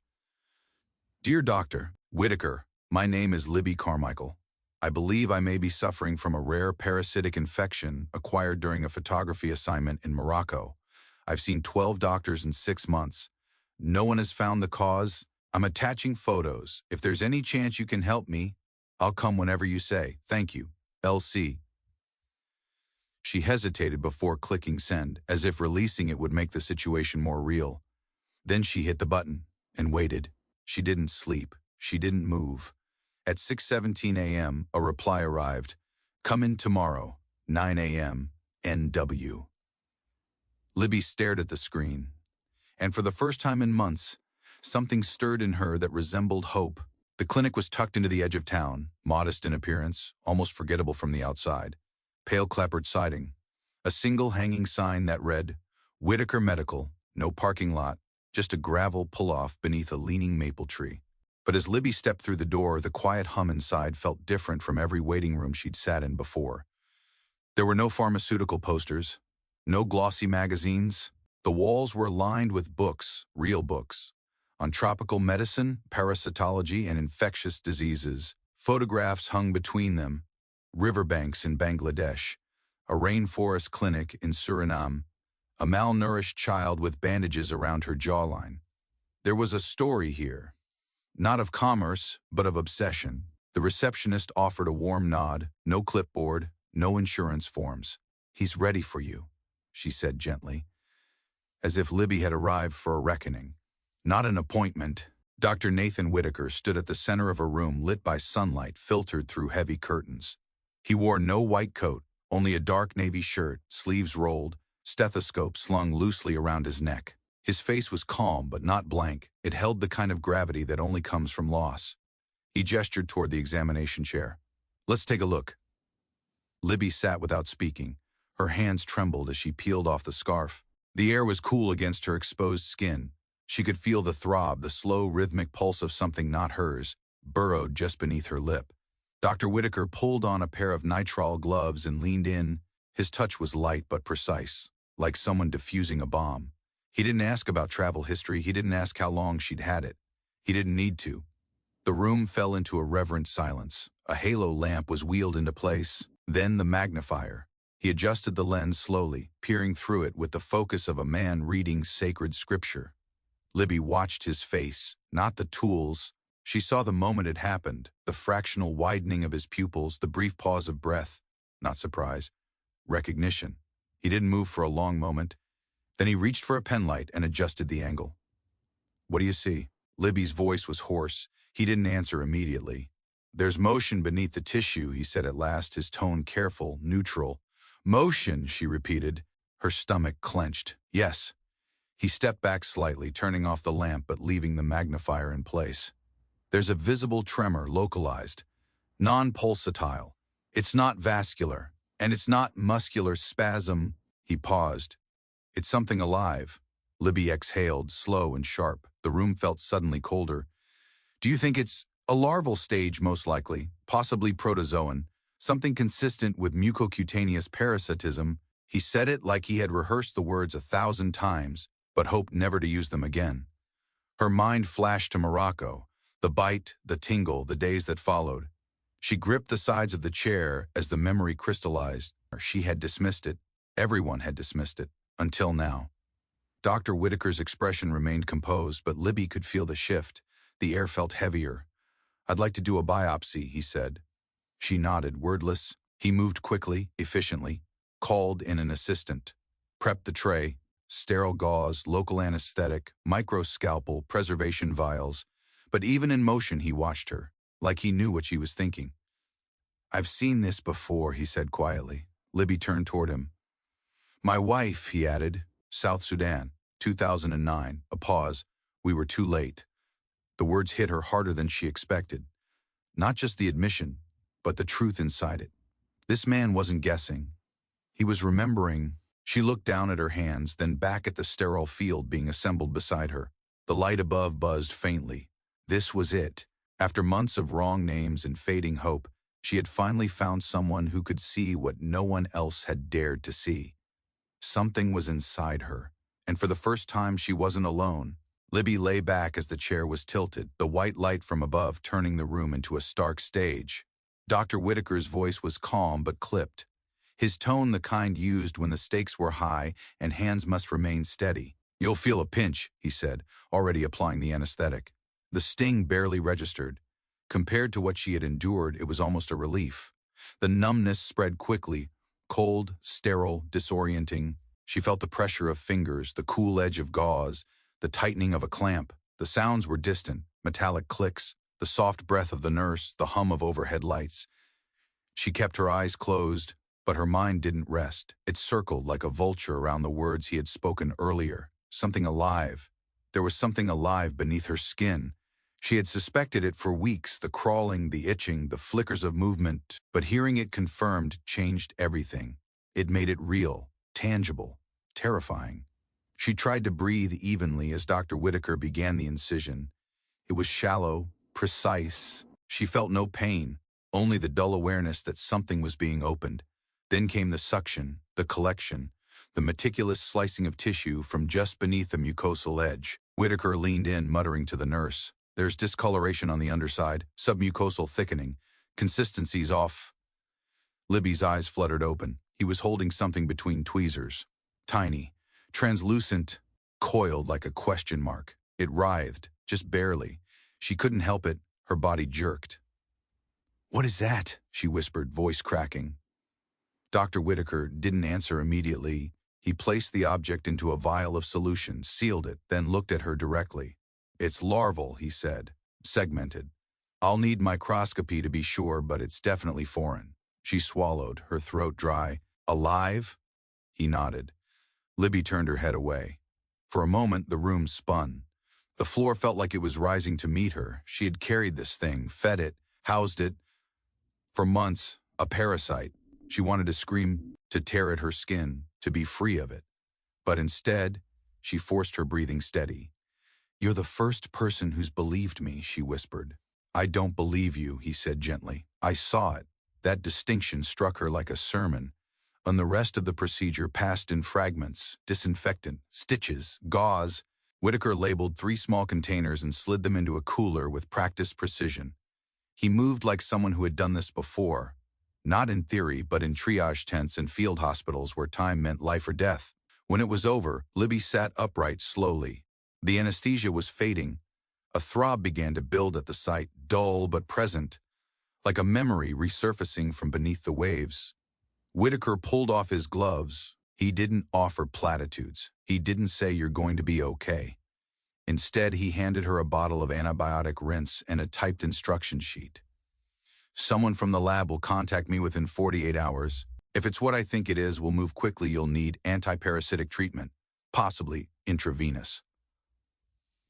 Dear Dr. Whitaker, my name is Libby Carmichael. I believe I may be suffering from a rare parasitic infection acquired during a photography assignment in Morocco. I've seen 12 doctors in 6 months. No one has found the cause. I'm attaching photos. If there's any chance you can help me, I'll come whenever you say. Thank you. LC. She hesitated before clicking send, as if releasing it would make the situation more real. Then she hit the button and waited. She didn't sleep. She didn't move. At 6:17 a.m., a reply arrived. Come in tomorrow, 9 a.m., NW. Libby stared at the screen, and for the first time in months, something stirred in her that resembled hope. The clinic was tucked into the edge of town, modest in appearance, almost forgettable from the outside. Pale clapboard siding, a single hanging sign that read, Whitaker Medical, no parking lot, just a gravel pull-off beneath a leaning maple tree. But as Libby stepped through the door, the quiet hum inside felt different from every waiting room she'd sat in before. There were no pharmaceutical posters, no glossy magazines. The walls were lined with books, real books, on tropical medicine, parasitology, and infectious diseases. Photographs hung between them, riverbanks in Bangladesh, a rainforest clinic in Suriname, a malnourished child with bandages around her jawline. There was a story here. Not of commerce, but of obsession. The receptionist offered a warm nod, no clipboard, no insurance forms. He's ready for you, she said gently, as if Libby had arrived for a reckoning, not an appointment. Dr. Nathan Whitaker stood at the center of a room lit by sunlight filtered through heavy curtains. He wore no white coat, only a dark navy shirt, sleeves rolled, stethoscope slung loosely around his neck. His face was calm but not blank. It held the kind of gravity that only comes from loss. He gestured toward the examination chair. Let's take a look. Libby sat without speaking. Her hands trembled as she peeled off the scarf. The air was cool against her exposed skin. She could feel the throb, the slow, rhythmic pulse of something not hers, burrowed just beneath her lip. Dr. Whitaker pulled on a pair of nitrile gloves and leaned in. His touch was light but precise, like someone defusing a bomb. He didn't ask about travel history. He didn't ask how long she'd had it. He didn't need to. The room fell into a reverent silence. A halo lamp was wheeled into place, then the magnifier. He adjusted the lens slowly, peering through it with the focus of a man reading sacred scripture. Libby watched his face, not the tools. She saw the moment it happened, the fractional widening of his pupils, the brief pause of breath. Not surprise. Recognition. He didn't move for a long moment. Then he reached for a penlight and adjusted the angle. What do you see? Libby's voice was hoarse. He didn't answer immediately. There's motion beneath the tissue, he said at last, his tone careful, neutral. Motion, she repeated, her stomach clenched. Yes. He stepped back slightly, turning off the lamp but leaving the magnifier in place. There's a visible tremor, localized, non-pulsatile. It's not vascular, and it's not muscular spasm. He paused. It's something alive. Libby exhaled, slow and sharp. The room felt suddenly colder. Do you think it's a larval stage, most likely, possibly protozoan, something consistent with mucocutaneous parasitism? He said it like he had rehearsed the words 1,000 times, but hoped never to use them again. Her mind flashed to Morocco, the bite, the tingle, the days that followed. She gripped the sides of the chair as the memory crystallized. She had dismissed it. Everyone had dismissed it. Until now. Dr. Whitaker's expression remained composed, but Libby could feel the shift. The air felt heavier. I'd like to do a biopsy, he said. She nodded, wordless. He moved quickly, efficiently, called in an assistant, prepped the tray, sterile gauze, local anesthetic, microscalpel, preservation vials. But even in motion he watched her, like he knew what she was thinking. I've seen this before, he said quietly. Libby turned toward him. My wife, he added. South Sudan, 2009. A pause. We were too late. The words hit her harder than she expected. Not just the admission, but the truth inside it. This man wasn't guessing. He was remembering. She looked down at her hands, then back at the sterile field being assembled beside her. The light above buzzed faintly. This was it. After months of wrong names and fading hope, she had finally found someone who could see what no one else had dared to see. Something was inside her, and for the first time she wasn't alone. Libby lay back as the chair was tilted, the white light from above turning the room into a stark stage. Dr. Whitaker's voice was calm but clipped. His tone the kind used when the stakes were high and hands must remain steady. "You'll feel a pinch," he said, already applying the anesthetic. The sting barely registered. Compared to what she had endured, it was almost a relief. The numbness spread quickly, cold, sterile, disorienting. She felt the pressure of fingers, the cool edge of gauze, the tightening of a clamp. The sounds were distant, metallic clicks, the soft breath of the nurse, the hum of overhead lights. She kept her eyes closed, but her mind didn't rest. It circled like a vulture around the words he had spoken earlier. Something alive. There was something alive beneath her skin. She had suspected it for weeks, the crawling, the itching, the flickers of movement, but hearing it confirmed changed everything. It made it real, tangible, terrifying. She tried to breathe evenly as Dr. Whitaker began the incision. It was shallow, precise. She felt no pain, only the dull awareness that something was being opened. Then came the suction, the collection, the meticulous slicing of tissue from just beneath the mucosal edge. Whitaker leaned in, muttering to the nurse. "There's discoloration on the underside, submucosal thickening, consistency's off." Libby's eyes fluttered open. He was holding something between tweezers. Tiny, translucent, coiled like a question mark. It writhed, just barely. She couldn't help it. Her body jerked. "What is that?" she whispered, voice cracking. Dr. Whitaker didn't answer immediately. He placed the object into a vial of solution, sealed it, then looked at her directly. "It's larval," he said, segmented. "I'll need microscopy to be sure, but it's definitely foreign." She swallowed, her throat dry. "Alive?" He nodded. Libby turned her head away. For a moment, the room spun. The floor felt like it was rising to meet her. She had carried this thing, fed it, housed it. For months, a parasite. She wanted to scream, to tear at her skin, to be free of it. But instead, she forced her breathing steady. "You're the first person who's believed me," she whispered. "I don't believe you," he said gently. "I saw it." That distinction struck her like a sermon. And the rest of the procedure passed in fragments, disinfectant, stitches, gauze. Whitaker labeled 3 small containers and slid them into a cooler with practiced precision. He moved like someone who had done this before. Not in theory, but in triage tents and field hospitals where time meant life or death. When it was over, Libby sat upright slowly. The anesthesia was fading. A throb began to build at the site, dull but present, like a memory resurfacing from beneath the waves. Whitaker pulled off his gloves. He didn't offer platitudes. He didn't say you're going to be okay. Instead, he handed her a bottle of antibiotic rinse and a typed instruction sheet. "Someone from the lab will contact me within 48 hours. If it's what I think it is, we'll move quickly. You'll need antiparasitic treatment, possibly intravenous."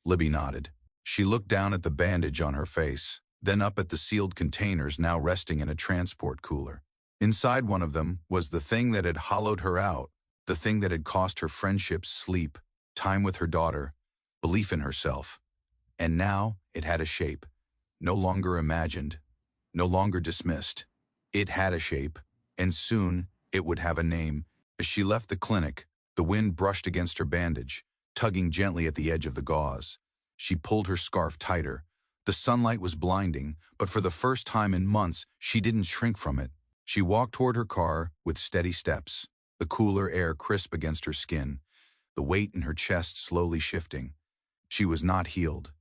Libby nodded. She looked down at the bandage on her face, then up at the sealed containers now resting in a transport cooler. Inside one of them was the thing that had hollowed her out, the thing that had cost her friendships, sleep, time with her daughter, belief in herself. And now it had a shape, no longer imagined, no longer dismissed. It had a shape, and soon it would have a name. As she left the clinic, the wind brushed against her bandage, tugging gently at the edge of the gauze. She pulled her scarf tighter. The sunlight was blinding, but for the first time in months, she didn't shrink from it. She walked toward her car with steady steps, the cooler air crisp against her skin, the weight in her chest slowly shifting. She was not healed,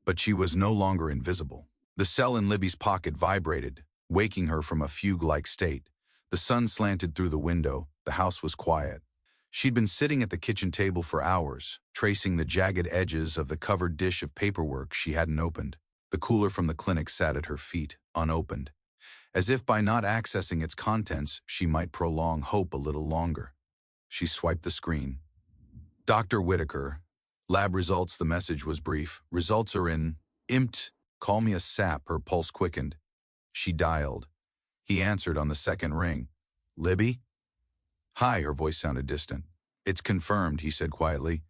but she was no longer invisible. The cell in Libby's pocket vibrated, waking her from a fugue-like state. The sun slanted through the window. The house was quiet. She'd been sitting at the kitchen table for hours, tracing the jagged edges of the covered dish of paperwork she hadn't opened. The cooler from the clinic sat at her feet, unopened, as if by not accessing its contents, she might prolong hope a little longer. She swiped the screen. Dr. Whitaker. Lab results, the message was brief. Results are in. Impt. Call me a sap, her pulse quickened. She dialed. He answered on the second ring. Libby? Hi, her voice sounded distant. It's confirmed, he said quietly.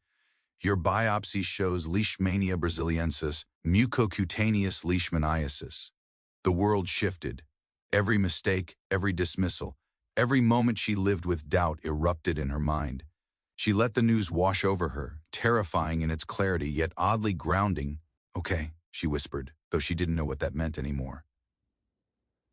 Your biopsy shows Leishmania brasiliensis, mucocutaneous leishmaniasis. The world shifted. Every mistake, every dismissal, every moment she lived with doubt erupted in her mind. She let the news wash over her, terrifying in its clarity, yet oddly grounding. Okay, she whispered, though she didn't know what that meant anymore.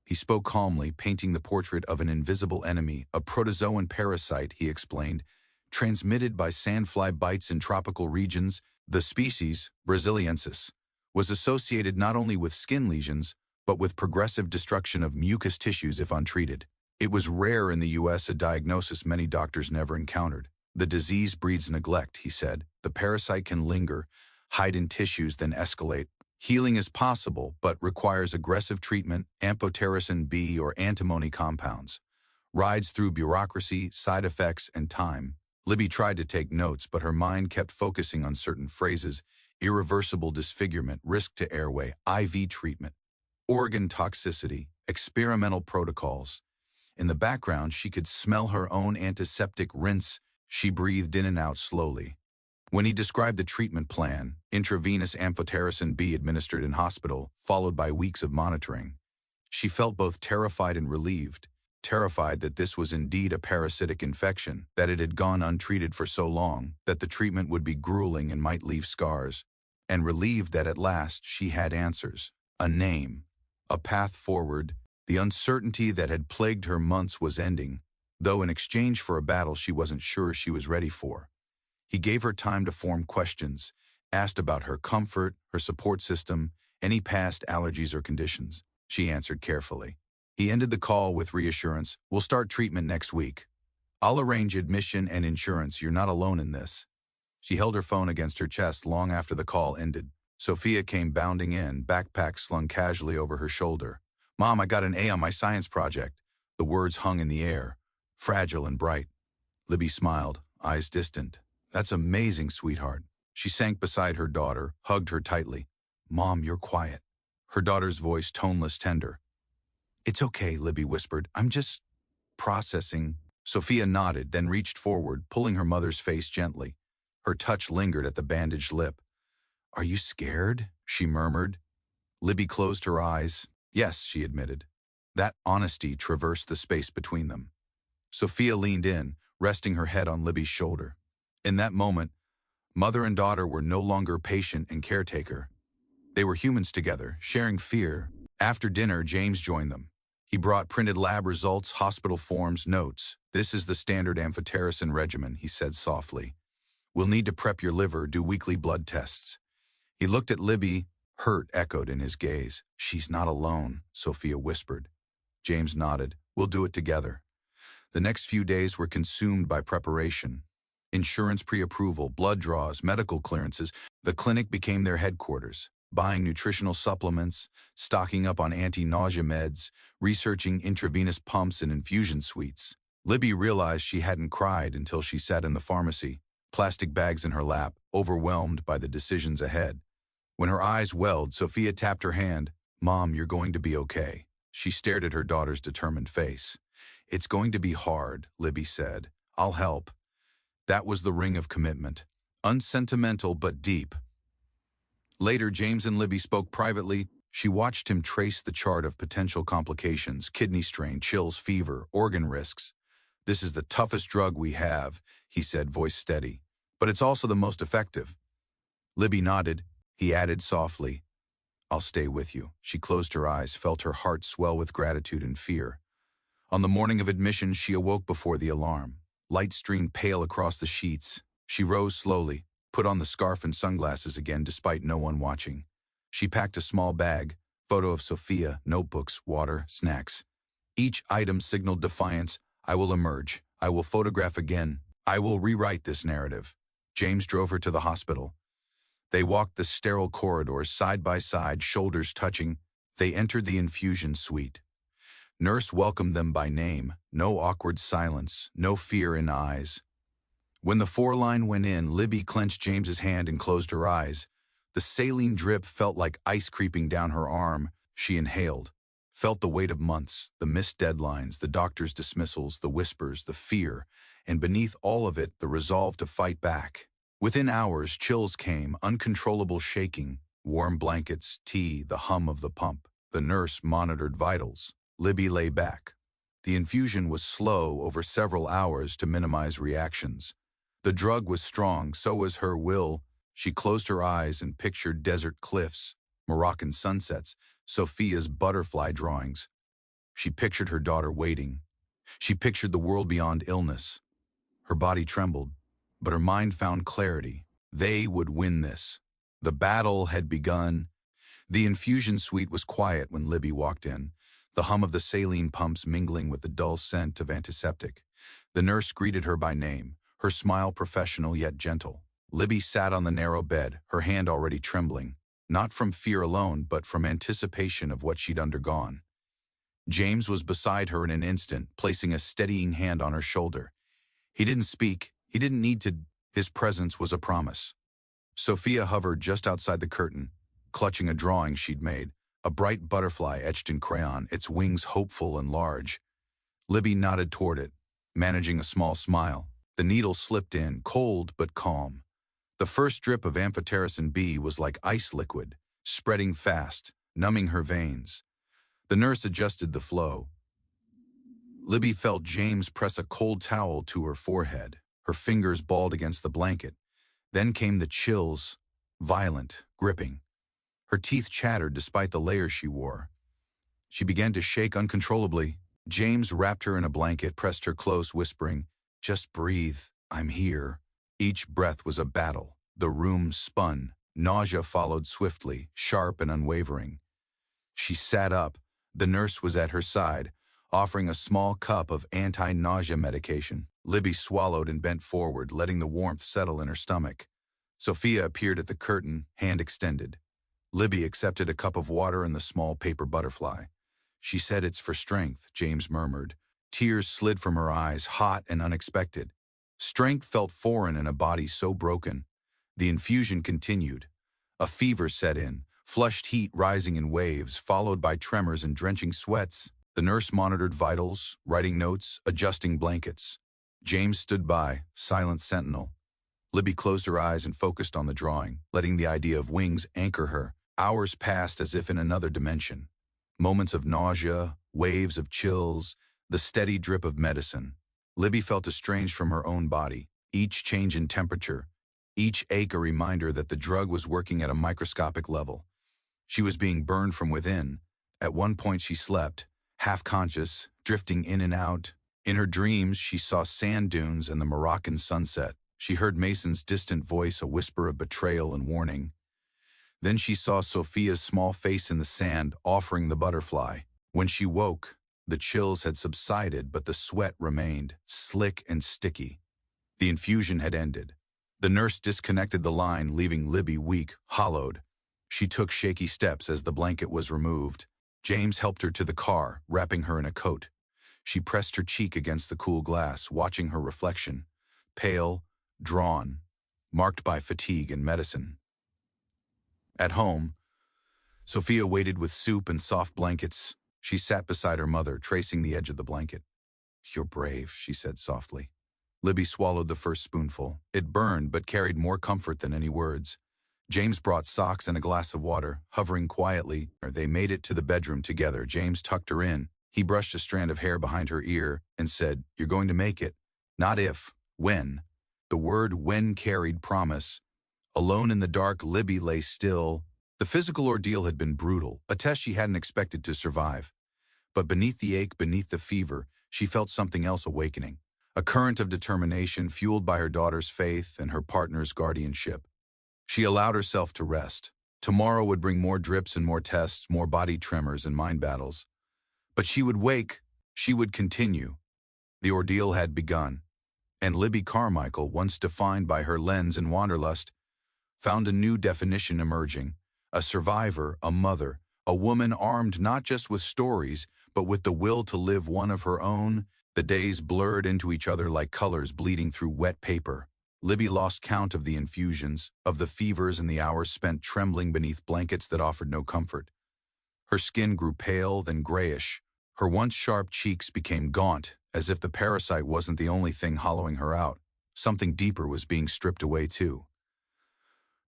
He spoke calmly, painting the portrait of an invisible enemy, a protozoan parasite, he explained, transmitted by sandfly bites in tropical regions. The species, brasiliensis, was associated not only with skin lesions, but with progressive destruction of mucous tissues if untreated. It was rare in the U.S., a diagnosis many doctors never encountered. The disease breeds neglect, he said. The parasite can linger, hide in tissues, then escalate. Healing is possible, but requires aggressive treatment, amphotericin B or antimony compounds. Rides through bureaucracy, side effects, and time. Libby tried to take notes, but her mind kept focusing on certain phrases: irreversible disfigurement, risk to airway, IV treatment, organ toxicity, experimental protocols. In the background, she could smell her own antiseptic rinse. She breathed in and out slowly. When he described the treatment plan, intravenous amphotericin B administered in hospital, followed by weeks of monitoring, she felt both terrified and relieved. Terrified that this was indeed a parasitic infection, that it had gone untreated for so long, that the treatment would be grueling and might leave scars, and relieved that at last she had answers, a name, a path forward. The uncertainty that had plagued her months was ending, though in exchange for a battle she wasn't sure she was ready for. He gave her time to form questions, asked about her comfort, her support system, any past allergies or conditions. She answered carefully. He ended the call with reassurance. We'll start treatment next week. I'll arrange admission and insurance. You're not alone in this. She held her phone against her chest long after the call ended. Sophia came bounding in, backpack slung casually over her shoulder. Mom, I got an A on my science project. The words hung in the air, fragile and bright. Libby smiled, eyes distant. That's amazing, sweetheart. She sank beside her daughter, hugged her tightly. Mom, you're quiet. Her daughter's voice toneless, tender. It's okay, Libby whispered. I'm just processing. Sophia nodded, then reached forward, pulling her mother's face gently. Her touch lingered at the bandaged lip. Are you scared? She murmured. Libby closed her eyes. Yes, she admitted. That honesty traversed the space between them. Sophia leaned in, resting her head on Libby's shoulder. In that moment, mother and daughter were no longer patient and caretaker. They were humans together, sharing fear. After dinner, James joined them. He brought printed lab results, hospital forms, notes. This is the standard amphotericin regimen, he said softly. We'll need to prep your liver, do weekly blood tests. He looked at Libby. Hurt echoed in his gaze. She's not alone, Sophia whispered. James nodded. We'll do it together. The next few days were consumed by preparation. Insurance pre-approval, blood draws, medical clearances. The clinic became their headquarters. Buying nutritional supplements, stocking up on anti-nausea meds, researching intravenous pumps and infusion suites. Libby realized she hadn't cried until she sat in the pharmacy, plastic bags in her lap, overwhelmed by the decisions ahead. When her eyes welled, Sophia tapped her hand. Mom, you're going to be okay. She stared at her daughter's determined face. It's going to be hard, Libby said. I'll help. That was the ring of commitment. Unsentimental but deep. Later, James and Libby spoke privately. She watched him trace the chart of potential complications: kidney strain, chills, fever, organ risks. This is the toughest drug we have, he said, voice steady. But it's also the most effective. Libby nodded. He added softly, I'll stay with you. She closed her eyes, felt her heart swell with gratitude and fear. On the morning of admission, she awoke before the alarm. Light streamed pale across the sheets. She rose slowly, put on the scarf and sunglasses again despite no one watching. She packed a small bag, photo of Sophia, notebooks, water, snacks. Each item signaled defiance. I will emerge. I will photograph again. I will rewrite this narrative. James drove her to the hospital. They walked the sterile corridors side by side, shoulders touching. They entered the infusion suite. Nurse welcomed them by name. No awkward silence, no fear in eyes. When the 4-line went in, Libby clenched James's hand and closed her eyes. The saline drip felt like ice creeping down her arm. She inhaled, felt the weight of months, the missed deadlines, the doctor's dismissals, the whispers, the fear, and beneath all of it, the resolve to fight back. Within hours, chills came, uncontrollable shaking, warm blankets, tea, the hum of the pump. The nurse monitored vitals. Libby lay back. The infusion was slow over several hours to minimize reactions. The drug was strong, so was her will. She closed her eyes and pictured desert cliffs, Moroccan sunsets, Sophia's butterfly drawings. She pictured her daughter waiting. She pictured the world beyond illness. Her body trembled, but her mind found clarity. They would win this. The battle had begun. The infusion suite was quiet when Libby walked in, the hum of the saline pumps mingling with the dull scent of antiseptic. The nurse greeted her by name, her smile professional yet gentle. Libby sat on the narrow bed, her hand already trembling, not from fear alone, but from anticipation of what she'd undergone. James was beside her in an instant, placing a steadying hand on her shoulder. He didn't speak. He didn't need to. His presence was a promise. Sophia hovered just outside the curtain, clutching a drawing she'd made, a bright butterfly etched in crayon, its wings hopeful and large. Libby nodded toward it, managing a small smile. The needle slipped in, cold but calm. The first drip of amphotericin B was like ice liquid, spreading fast, numbing her veins. The nurse adjusted the flow. Libby felt James press a cold towel to her forehead, her fingers balled against the blanket. Then came the chills, violent, gripping. Her teeth chattered despite the layers she wore. She began to shake uncontrollably. James wrapped her in a blanket, pressed her close, whispering, "Just breathe, I'm here." Each breath was a battle. The room spun. Nausea followed swiftly, sharp and unwavering. She sat up. The nurse was at her side, offering a small cup of anti-nausea medication. Libby swallowed and bent forward, letting the warmth settle in her stomach. Sophia appeared at the curtain, hand extended. Libby accepted a cup of water and the small paper butterfly. "She said it's for strength," James murmured. Tears slid from her eyes, hot and unexpected. Strength felt foreign in a body so broken. The infusion continued. A fever set in, flushed heat rising in waves, followed by tremors and drenching sweats. The nurse monitored vitals, writing notes, adjusting blankets. James stood by, silent sentinel. Libby closed her eyes and focused on the drawing, letting the idea of wings anchor her. Hours passed as if in another dimension. Moments of nausea, waves of chills, the steady drip of medicine. Libby felt estranged from her own body, each change in temperature, each ache a reminder that the drug was working at a microscopic level. She was being burned from within. At one point she slept, half-conscious, drifting in and out. In her dreams, she saw sand dunes and the Moroccan sunset. She heard Mason's distant voice, a whisper of betrayal and warning. Then she saw Sophia's small face in the sand, offering the butterfly. When she woke, the chills had subsided, but the sweat remained, slick and sticky. The infusion had ended. The nurse disconnected the line, leaving Libby weak, hollowed. She took shaky steps as the blanket was removed. James helped her to the car, wrapping her in a coat. She pressed her cheek against the cool glass, watching her reflection. Pale, drawn, marked by fatigue and medicine. At home, Sophia waited with soup and soft blankets. She sat beside her mother, tracing the edge of the blanket. "You're brave," she said softly. Libby swallowed the first spoonful. It burned, but carried more comfort than any words. James brought socks and a glass of water, hovering quietly. They made it to the bedroom together. James tucked her in. He brushed a strand of hair behind her ear and said, "You're going to make it. Not if, when." The word when carried promise. Alone in the dark, Libby lay still. The physical ordeal had been brutal, a test she hadn't expected to survive. But beneath the ache, beneath the fever, she felt something else awakening. A current of determination fueled by her daughter's faith and her partner's guardianship. She allowed herself to rest. Tomorrow would bring more drips and more tests, more body tremors and mind battles. But she would wake, she would continue. The ordeal had begun. And Libby Carmichael, once defined by her lens and wanderlust, found a new definition emerging. A survivor, a mother, a woman armed not just with stories, but with the will to live one of her own. The days blurred into each other like colors bleeding through wet paper. Libby lost count of the infusions, of the fevers and the hours spent trembling beneath blankets that offered no comfort. Her skin grew pale, then grayish. Her once sharp cheeks became gaunt, as if the parasite wasn't the only thing hollowing her out. Something deeper was being stripped away too.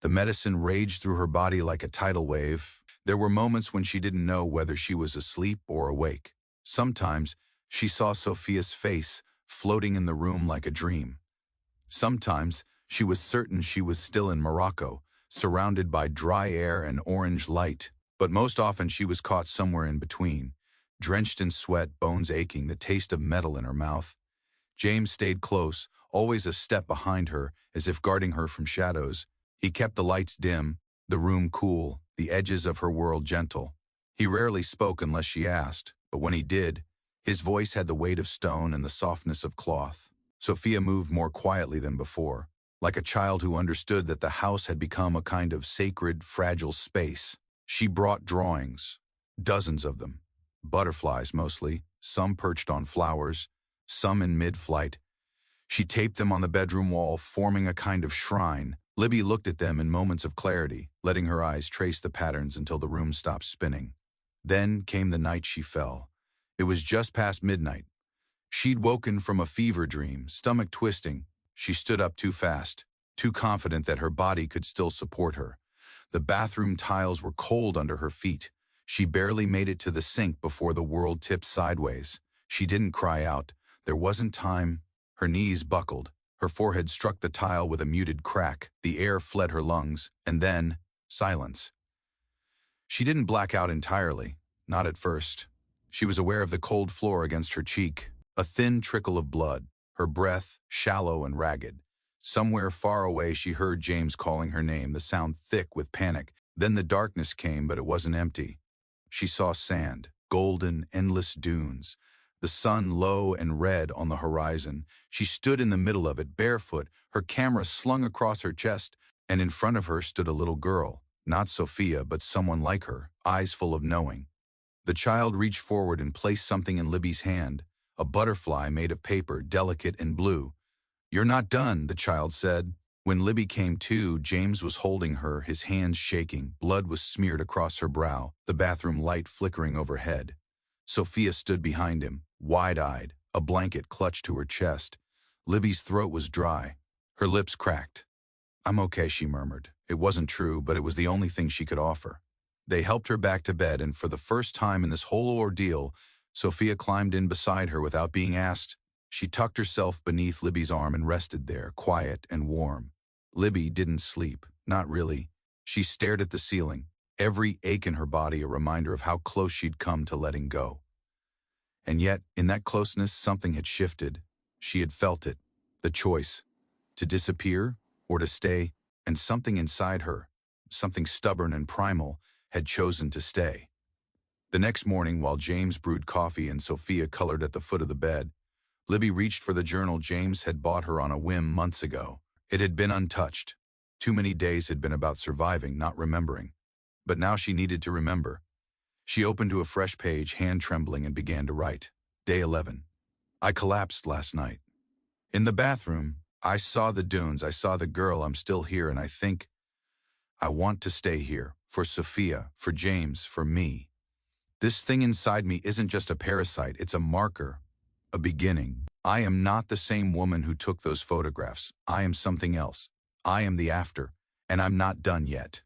The medicine raged through her body like a tidal wave. There were moments when she didn't know whether she was asleep or awake. Sometimes she saw Sophia's face floating in the room like a dream. Sometimes she was certain she was still in Morocco, surrounded by dry air and orange light. But most often she was caught somewhere in between, drenched in sweat, bones aching, the taste of metal in her mouth. James stayed close, always a step behind her, as if guarding her from shadows. He kept the lights dim, the room cool, the edges of her world gentle. He rarely spoke unless she asked, but when he did, his voice had the weight of stone and the softness of cloth. Sophia moved more quietly than before, like a child who understood that the house had become a kind of sacred, fragile space. She brought drawings, dozens of them, butterflies mostly, some perched on flowers, some in mid-flight. She taped them on the bedroom wall, forming a kind of shrine. Libby looked at them in moments of clarity, letting her eyes trace the patterns until the room stopped spinning. Then came the night she fell. It was just past midnight. She'd woken from a fever dream, stomach twisting. She stood up too fast, too confident that her body could still support her. The bathroom tiles were cold under her feet. She barely made it to the sink before the world tipped sideways. She didn't cry out. There wasn't time. Her knees buckled. Her forehead struck the tile with a muted crack. The air fled her lungs, and then silence. She didn't black out entirely, not at first. She was aware of the cold floor against her cheek, a thin trickle of blood, her breath shallow and ragged. Somewhere far away she heard James calling her name, the sound thick with panic. Then the darkness came, but it wasn't empty. She saw sand, golden, endless dunes, the sun low and red on the horizon. She stood in the middle of it, barefoot, her camera slung across her chest, and in front of her stood a little girl, not Sophia, but someone like her, eyes full of knowing. The child reached forward and placed something in Libby's hand, a butterfly made of paper, delicate and blue. "You're not done," the child said. When Libby came to, James was holding her, his hands shaking. Blood was smeared across her brow, the bathroom light flickering overhead. Sophia stood behind him, wide-eyed, a blanket clutched to her chest. Libby's throat was dry. Her lips cracked. "I'm okay," she murmured. It wasn't true, but it was the only thing she could offer. They helped her back to bed, and for the first time in this whole ordeal, Sophia climbed in beside her without being asked. She tucked herself beneath Libby's arm and rested there, quiet and warm. Libby didn't sleep, not really. She stared at the ceiling, every ache in her body a reminder of how close she'd come to letting go. And yet, in that closeness, something had shifted. She had felt it, the choice, to disappear or to stay, and something inside her, something stubborn and primal, had chosen to stay. The next morning, while James brewed coffee and Sophia colored at the foot of the bed, Libby reached for the journal James had bought her on a whim months ago. It had been untouched. Too many days had been about surviving, not remembering. But now she needed to remember. She opened to a fresh page, hand trembling, and began to write. Day 11. I collapsed last night. In the bathroom, I saw the dunes, I saw the girl, I'm still here, and I think I want to stay here. For Sophia, for James, for me. This thing inside me isn't just a parasite, it's a marker, a beginning. I am not the same woman who took those photographs. I am something else. I am the after, and I'm not done yet.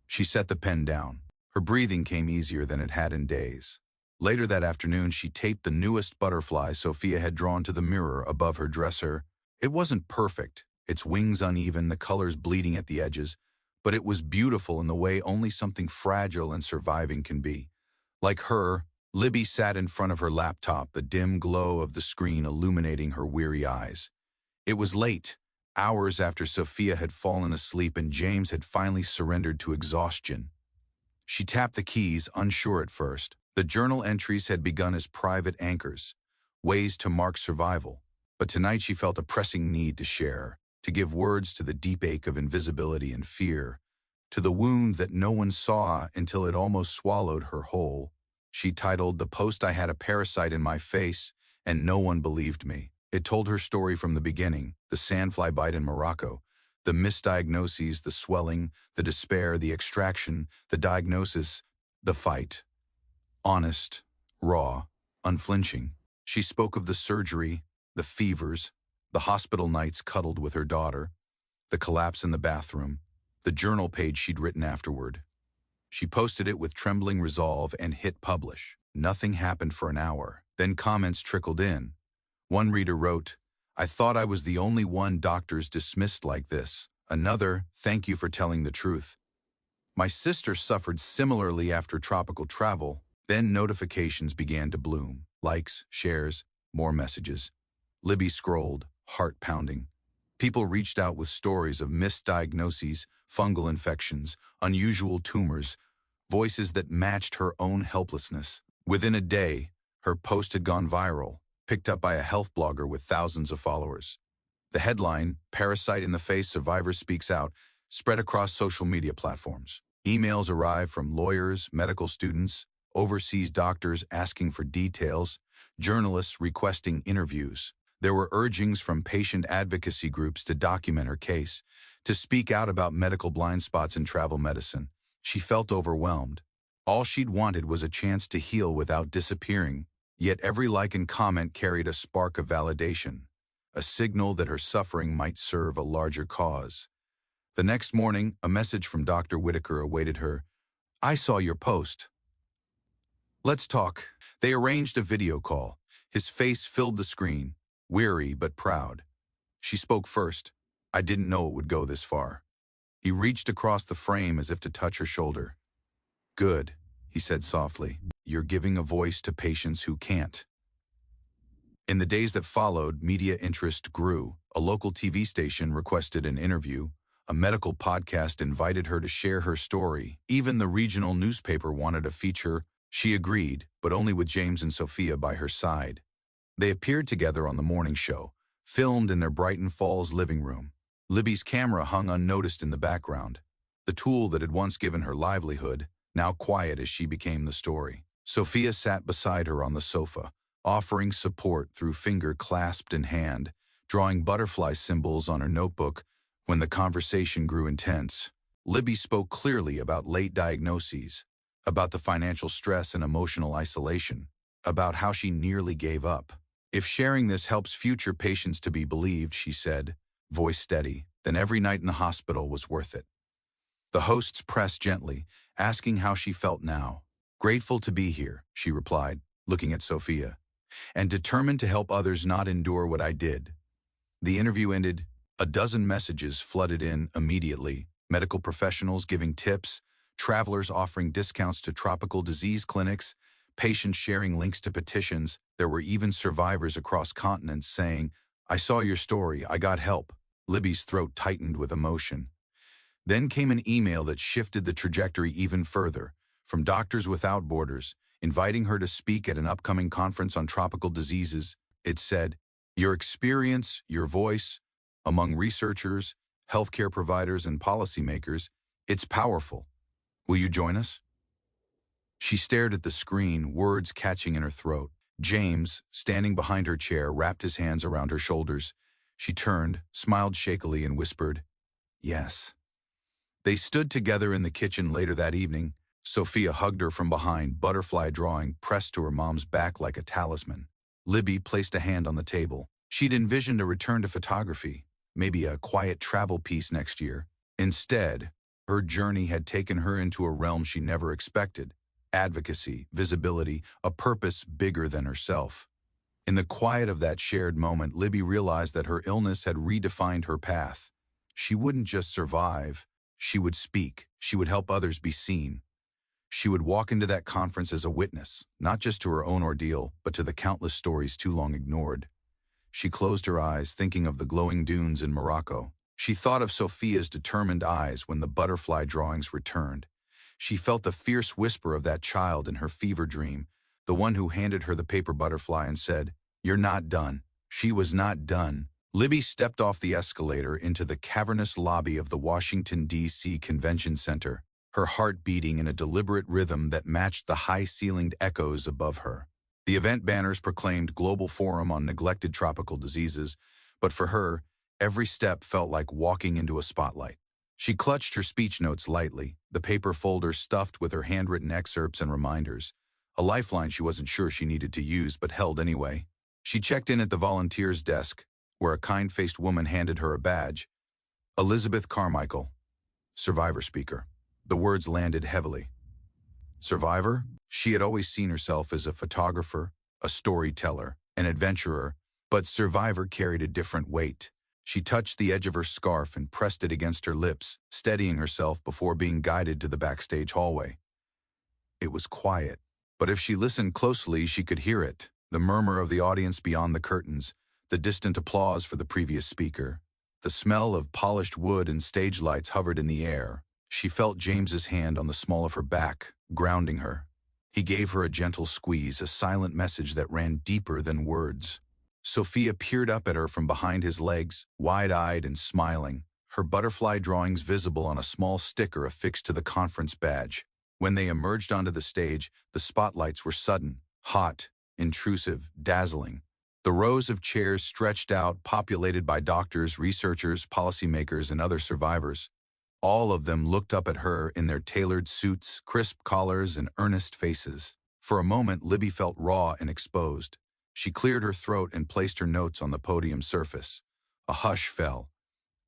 She set the pen down. Her breathing came easier than it had in days. Later that afternoon, she taped the newest butterfly Sophia had drawn to the mirror above her dresser. It wasn't perfect, its wings uneven, the colors bleeding at the edges, but it was beautiful in the way only something fragile and surviving can be. Like her, Libby sat in front of her laptop, the dim glow of the screen illuminating her weary eyes. It was late, hours after Sophia had fallen asleep and James had finally surrendered to exhaustion. She tapped the keys, unsure at first. The journal entries had begun as private anchors, ways to mark survival. But tonight she felt a pressing need to share, to give words to the deep ache of invisibility and fear, to the wound that no one saw until it almost swallowed her whole. She titled the post, "I had a parasite in my face, and no one believed me." It told her story from the beginning, the sandfly bite in Morocco, the misdiagnoses, the swelling, the despair, the extraction, the diagnosis, the fight. Honest, raw, unflinching. She spoke of the surgery, the fevers, the hospital nights cuddled with her daughter, the collapse in the bathroom, the journal page she'd written afterward. She posted it with trembling resolve and hit publish. Nothing happened for an hour. Then comments trickled in. One reader wrote, "I thought I was the only one doctors dismissed like this." Another, "Thank you for telling the truth. My sister suffered similarly after tropical travel." Then notifications began to bloom. Likes, shares, more messages. Libby scrolled, heart pounding. People reached out with stories of misdiagnoses, fungal infections, unusual tumors, voices that matched her own helplessness. Within a day, her post had gone viral, picked up by a health blogger with thousands of followers. The headline, "Parasite in the Face, Survivor Speaks Out," spread across social media platforms. Emails arrived from lawyers, medical students, overseas doctors asking for details, journalists requesting interviews. There were urgings from patient advocacy groups to document her case, to speak out about medical blind spots in travel medicine. She felt overwhelmed. All she'd wanted was a chance to heal without disappearing, yet every like and comment carried a spark of validation, a signal that her suffering might serve a larger cause. The next morning, a message from Dr. Whitaker awaited her. "I saw your post. Let's talk." They arranged a video call. His face filled the screen, weary but proud. She spoke first. "I didn't know it would go this far." He reached across the frame as if to touch her shoulder. "Good," he said softly. "You're giving a voice to patients who can't." In the days that followed, media interest grew. A local TV station requested an interview. A medical podcast invited her to share her story. Even the regional newspaper wanted a feature. She agreed, but only with James and Sophia by her side. They appeared together on the morning show, filmed in their Brighton Falls living room. Libby's camera hung unnoticed in the background, the tool that had once given her livelihood, now quiet as she became the story. Sophia sat beside her on the sofa, offering support through finger clasped in hand, drawing butterfly symbols on her notebook. When the conversation grew intense, Libby spoke clearly about late diagnoses, about the financial stress and emotional isolation, about how she nearly gave up. "If sharing this helps future patients to be believed," she said, voice steady, "then every night in the hospital was worth it." The hosts pressed gently, asking how she felt now. "Grateful to be here," she replied, looking at Sophia, "and determined to help others not endure what I did." The interview ended. A dozen messages flooded in immediately, medical professionals giving tips, travelers offering discounts to tropical disease clinics, patients sharing links to petitions. There were even survivors across continents saying, "I saw your story, I got help." Libby's throat tightened with emotion. Then came an email that shifted the trajectory even further, from Doctors Without Borders, inviting her to speak at an upcoming conference on tropical diseases. It said, "Your experience, your voice, among researchers, healthcare providers, and policymakers, it's powerful. Will you join us?" She stared at the screen, words catching in her throat. James, standing behind her chair, wrapped his hands around her shoulders. She turned, smiled shakily, and whispered, "Yes." They stood together in the kitchen later that evening. Sophia hugged her from behind, butterfly drawing pressed to her mom's back like a talisman. Libby placed a hand on the table. She'd envisioned a return to photography, maybe a quiet travel piece next year. Instead, her journey had taken her into a realm she never expected. Advocacy, visibility, a purpose bigger than herself. In the quiet of that shared moment, Libby realized that her illness had redefined her path. She wouldn't just survive. She would speak. She would help others be seen. She would walk into that conference as a witness, not just to her own ordeal, but to the countless stories too long ignored. She closed her eyes, thinking of the glowing dunes in Morocco. She thought of Sophia's determined eyes when the butterfly drawings returned. She felt the fierce whisper of that child in her fever dream, the one who handed her the paper butterfly and said, "You're not done." She was not done. Libby stepped off the escalator into the cavernous lobby of the Washington, D.C. Convention Center, her heart beating in a deliberate rhythm that matched the high-ceilinged echoes above her. The event banners proclaimed Global Forum on Neglected Tropical Diseases, but for her, every step felt like walking into a spotlight. She clutched her speech notes lightly, the paper folder stuffed with her handwritten excerpts and reminders, a lifeline she wasn't sure she needed to use but held anyway. She checked in at the volunteer's desk, where a kind-faced woman handed her a badge. Elizabeth Carmichael, survivor speaker. The words landed heavily. Survivor? She had always seen herself as a photographer, a storyteller, an adventurer, but survivor carried a different weight. She touched the edge of her scarf and pressed it against her lips, steadying herself before being guided to the backstage hallway. It was quiet, but if she listened closely, she could hear it, the murmur of the audience beyond the curtains, the distant applause for the previous speaker. The smell of polished wood and stage lights hovered in the air. She felt James's hand on the small of her back, grounding her. He gave her a gentle squeeze, a silent message that ran deeper than words. Sophia peered up at her from behind his legs, wide-eyed and smiling, her butterfly drawings visible on a small sticker affixed to the conference badge. When they emerged onto the stage, the spotlights were sudden, hot, intrusive, dazzling. The rows of chairs stretched out, populated by doctors, researchers, policymakers, and other survivors. All of them looked up at her in their tailored suits, crisp collars, and earnest faces. For a moment, Libby felt raw and exposed. She cleared her throat and placed her notes on the podium surface. A hush fell.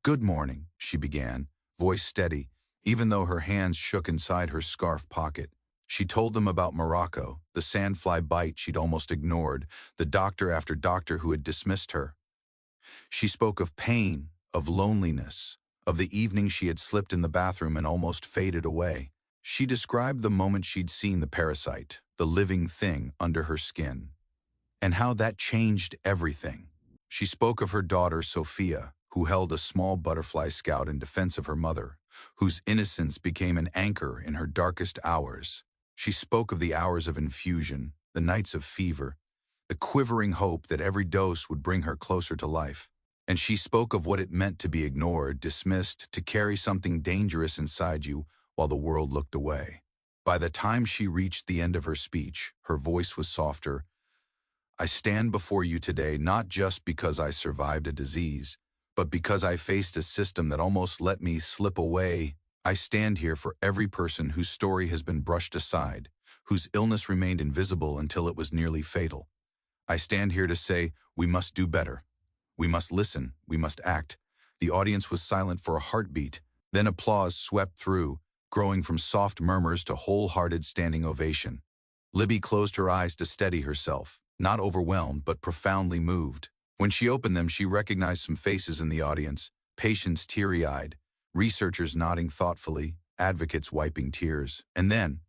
"Good morning," she began, voice steady, even though her hands shook inside her scarf pocket. She told them about Morocco, the sandfly bite she'd almost ignored, the doctor after doctor who had dismissed her. She spoke of pain, of loneliness, of the evening she had slipped in the bathroom and almost faded away. She described the moment she'd seen the parasite, the living thing under her skin, and how that changed everything. She spoke of her daughter, Sophia, who held a small butterfly scout in defense of her mother, whose innocence became an anchor in her darkest hours. She spoke of the hours of infusion, the nights of fever, the quivering hope that every dose would bring her closer to life. And she spoke of what it meant to be ignored, dismissed, to carry something dangerous inside you while the world looked away. By the time she reached the end of her speech, her voice was softer. "I stand before you today not just because I survived a disease, but because I faced a system that almost let me slip away. I stand here for every person whose story has been brushed aside, whose illness remained invisible until it was nearly fatal. I stand here to say we must do better. We must listen, we must act." The audience was silent for a heartbeat, then applause swept through, growing from soft murmurs to wholehearted standing ovation. Libby closed her eyes to steady herself, not overwhelmed but profoundly moved. When she opened them, she recognized some faces in the audience, patients teary-eyed, researchers nodding thoughtfully, advocates wiping tears. And then,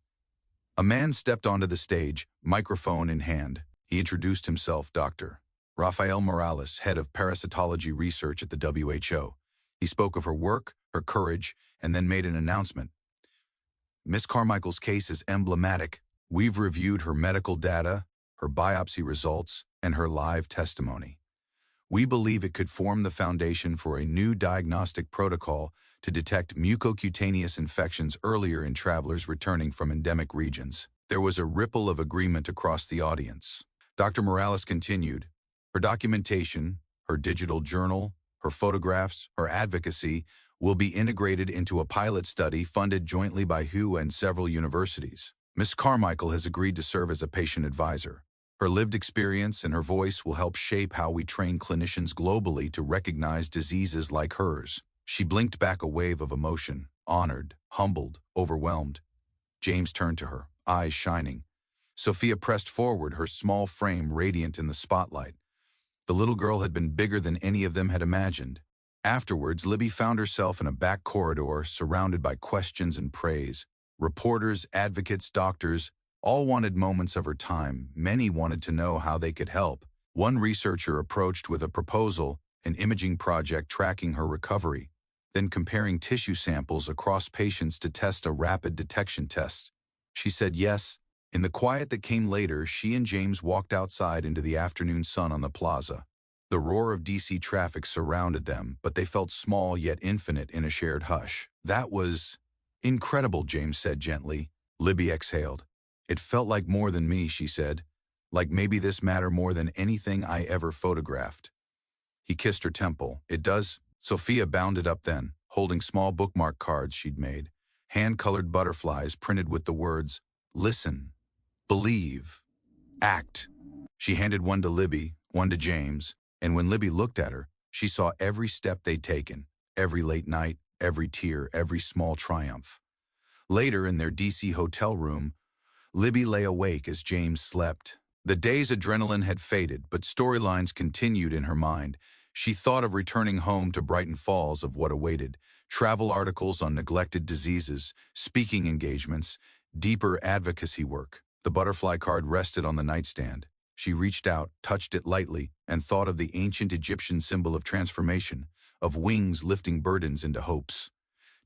a man stepped onto the stage, microphone in hand. He introduced himself, Dr. Rafael Morales, head of parasitology research at the WHO. He spoke of her work, her courage, and then made an announcement. "Miss Carmichael's case is emblematic. We've reviewed her medical data, her biopsy results, and her live testimony. We believe it could form the foundation for a new diagnostic protocol to detect mucocutaneous infections earlier in travelers returning from endemic regions." There was a ripple of agreement across the audience. Dr. Morales continued, "Her documentation, her digital journal, her photographs, her advocacy will be integrated into a pilot study funded jointly by WHO and several universities. Ms. Carmichael has agreed to serve as a patient advisor. Her lived experience and her voice will help shape how we train clinicians globally to recognize diseases like hers." She blinked back a wave of emotion, honored, humbled, overwhelmed. James turned to her, eyes shining. Sophia pressed forward, her small frame radiant in the spotlight. The little girl had been bigger than any of them had imagined. Afterwards, Libby found herself in a back corridor surrounded by questions and praise. Reporters, advocates, doctors, all wanted moments of her time. Many wanted to know how they could help. One researcher approached with a proposal, an imaging project tracking her recovery, then comparing tissue samples across patients to test a rapid detection test. She said yes. In the quiet that came later, she and James walked outside into the afternoon sun on the plaza. The roar of DC traffic surrounded them, but they felt small yet infinite in a shared hush. "That was incredible," James said gently. Libby exhaled. "It felt like more than me," she said. Like maybe this mattered more than anything I ever photographed. He kissed her temple. It does. Sophia bounded up then, holding small bookmark cards she'd made, hand-colored butterflies printed with the words, "Listen, believe, act." She handed one to Libby, one to James, and when Libby looked at her, she saw every step they'd taken, every late night, every tear, every small triumph. Later, in their DC hotel room, Libby lay awake as James slept. The day's adrenaline had faded, but storylines continued in her mind. She thought of returning home to Brighton Falls, of what awaited, travel articles on neglected diseases, speaking engagements, deeper advocacy work. The butterfly card rested on the nightstand. She reached out, touched it lightly, and thought of the ancient Egyptian symbol of transformation, of wings lifting burdens into hopes.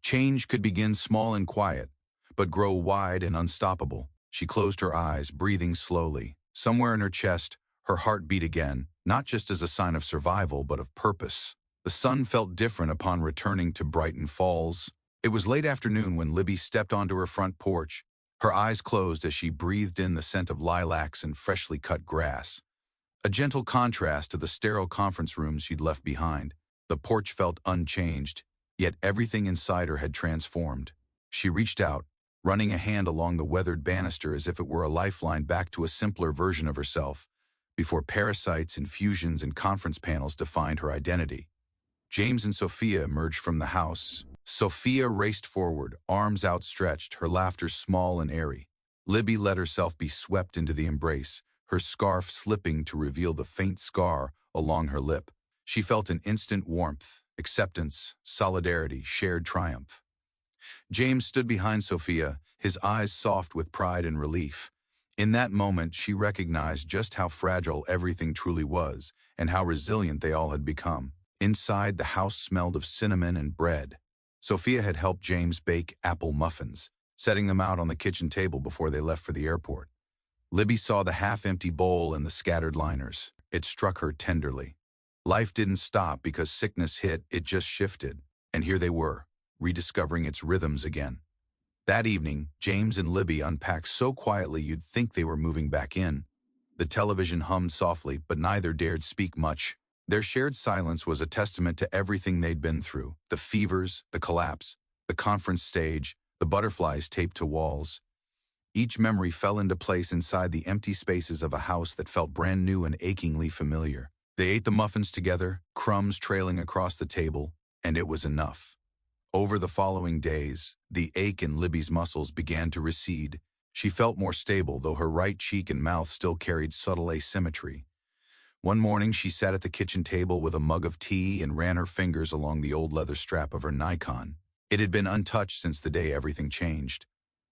Change could begin small and quiet, but grow wide and unstoppable. She closed her eyes, breathing slowly. Somewhere in her chest, her heart beat again, not just as a sign of survival, but of purpose. The sun felt different upon returning to Brighton Falls. It was late afternoon when Libby stepped onto her front porch. Her eyes closed as she breathed in the scent of lilacs and freshly cut grass. A gentle contrast to the sterile conference rooms she'd left behind. The porch felt unchanged, yet everything inside her had transformed. She reached out, running a hand along the weathered banister as if it were a lifeline back to a simpler version of herself, before parasites, infusions, and conference panels defined her identity. James and Sophia emerged from the house. Sophia raced forward, arms outstretched, her laughter small and airy. Libby let herself be swept into the embrace, her scarf slipping to reveal the faint scar along her lip. She felt an instant warmth, acceptance, solidarity, shared triumph. James stood behind Sophia, his eyes soft with pride and relief. In that moment, she recognized just how fragile everything truly was and how resilient they all had become. Inside, the house smelled of cinnamon and bread. Sophia had helped James bake apple muffins, setting them out on the kitchen table before they left for the airport. Libby saw the half-empty bowl and the scattered liners. It struck her tenderly. Life didn't stop because sickness hit, it just shifted. And here they were, rediscovering its rhythms again. That evening, James and Libby unpacked so quietly you'd think they were moving back in. The television hummed softly, but neither dared speak much. Their shared silence was a testament to everything they'd been through: the fevers, the collapse, the conference stage, the butterflies taped to walls. Each memory fell into place inside the empty spaces of a house that felt brand new and achingly familiar. They ate the muffins together, crumbs trailing across the table, and it was enough. Over the following days, the ache in Libby's muscles began to recede. She felt more stable, though her right cheek and mouth still carried subtle asymmetry. One morning, she sat at the kitchen table with a mug of tea and ran her fingers along the old leather strap of her Nikon. It had been untouched since the day everything changed.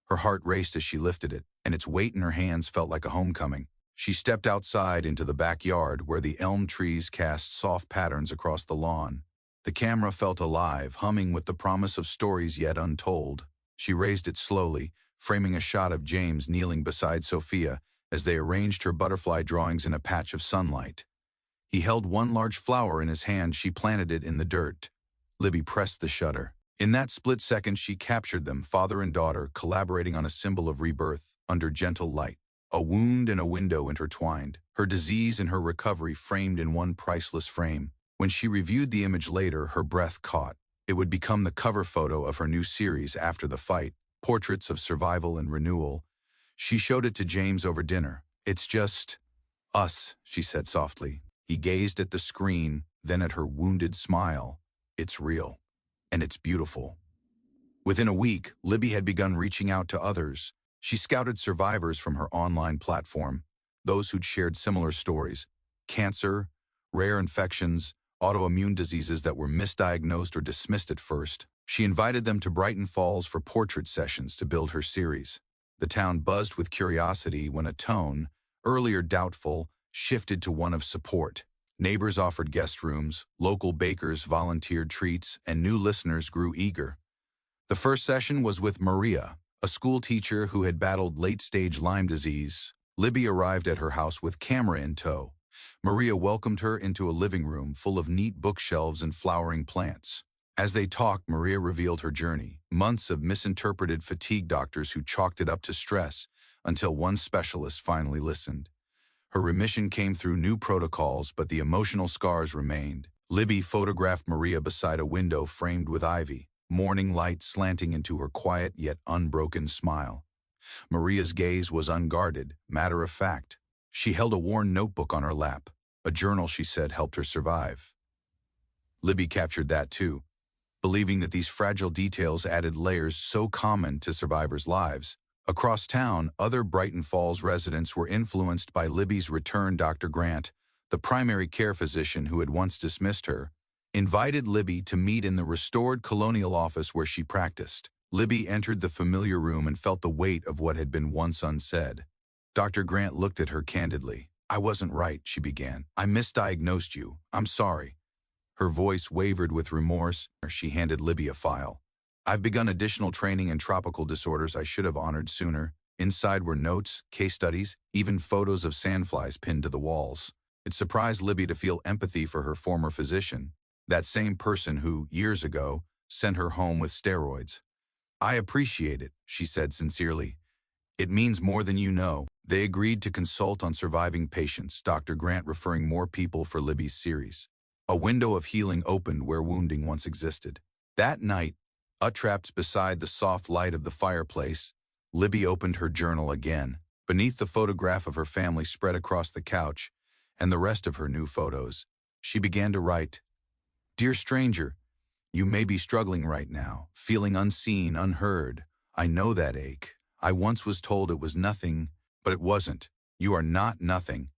Her heart raced as she lifted it, and its weight in her hands felt like a homecoming. She stepped outside into the backyard where the elm trees cast soft patterns across the lawn. The camera felt alive, humming with the promise of stories yet untold. She raised it slowly, framing a shot of James kneeling beside Sophia as they arranged her butterfly drawings in a patch of sunlight. He held one large flower in his hand. She planted it in the dirt. Libby pressed the shutter. In that split second, she captured them, father and daughter, collaborating on a symbol of rebirth under gentle light. A wound and a window intertwined, her disease and her recovery framed in one priceless frame. When she reviewed the image later, her breath caught. It would become the cover photo of her new series, After the Fight, portraits of survival and renewal. She showed it to James over dinner. "It's just us," she said softly. He gazed at the screen, then at her wounded smile. "It's real, and it's beautiful." Within a week, Libby had begun reaching out to others. She scouted survivors from her online platform, those who'd shared similar stories: cancer, rare infections, autoimmune diseases that were misdiagnosed or dismissed at first. She invited them to Brighton Falls for portrait sessions to build her series. The town buzzed with curiosity when a tone, earlier doubtful, shifted to one of support. Neighbors offered guest rooms, local bakers volunteered treats, and new listeners grew eager. The first session was with Maria, a school teacher who had battled late-stage Lyme disease. Libby arrived at her house with camera in tow. Maria welcomed her into a living room full of neat bookshelves and flowering plants. As they talked, Maria revealed her journey, months of misinterpreted fatigue, doctors who chalked it up to stress, until one specialist finally listened. Her remission came through new protocols, but the emotional scars remained. Libby photographed Maria beside a window framed with ivy, morning light slanting into her quiet yet unbroken smile. Maria's gaze was unguarded, matter of fact. She held a worn notebook on her lap, a journal she said helped her survive. Libby captured that too, believing that these fragile details added layers so common to survivors' lives. Across town, other Brighton Falls residents were influenced by Libby's return. Dr. Grant, the primary care physician who had once dismissed her, invited Libby to meet in the restored colonial office where she practiced. Libby entered the familiar room and felt the weight of what had been once unsaid. Dr. Grant looked at her candidly. "I wasn't right," she began. "I misdiagnosed you. I'm sorry." Her voice wavered with remorse. She handed Libby a file. "I've begun additional training in tropical disorders I should have honored sooner." Inside were notes, case studies, even photos of sandflies pinned to the walls. It surprised Libby to feel empathy for her former physician, that same person who, years ago, sent her home with steroids. "I appreciate it," she said sincerely. "It means more than you know." They agreed to consult on surviving patients, Dr. Grant referring more people for Libby's series. A window of healing opened where wounding once existed. That night, trapped beside the soft light of the fireplace, Libby opened her journal again. Beneath the photograph of her family spread across the couch and the rest of her new photos, she began to write, "Dear stranger, you may be struggling right now, feeling unseen, unheard. I know that ache. I once was told it was nothing, but it wasn't. You are not nothing.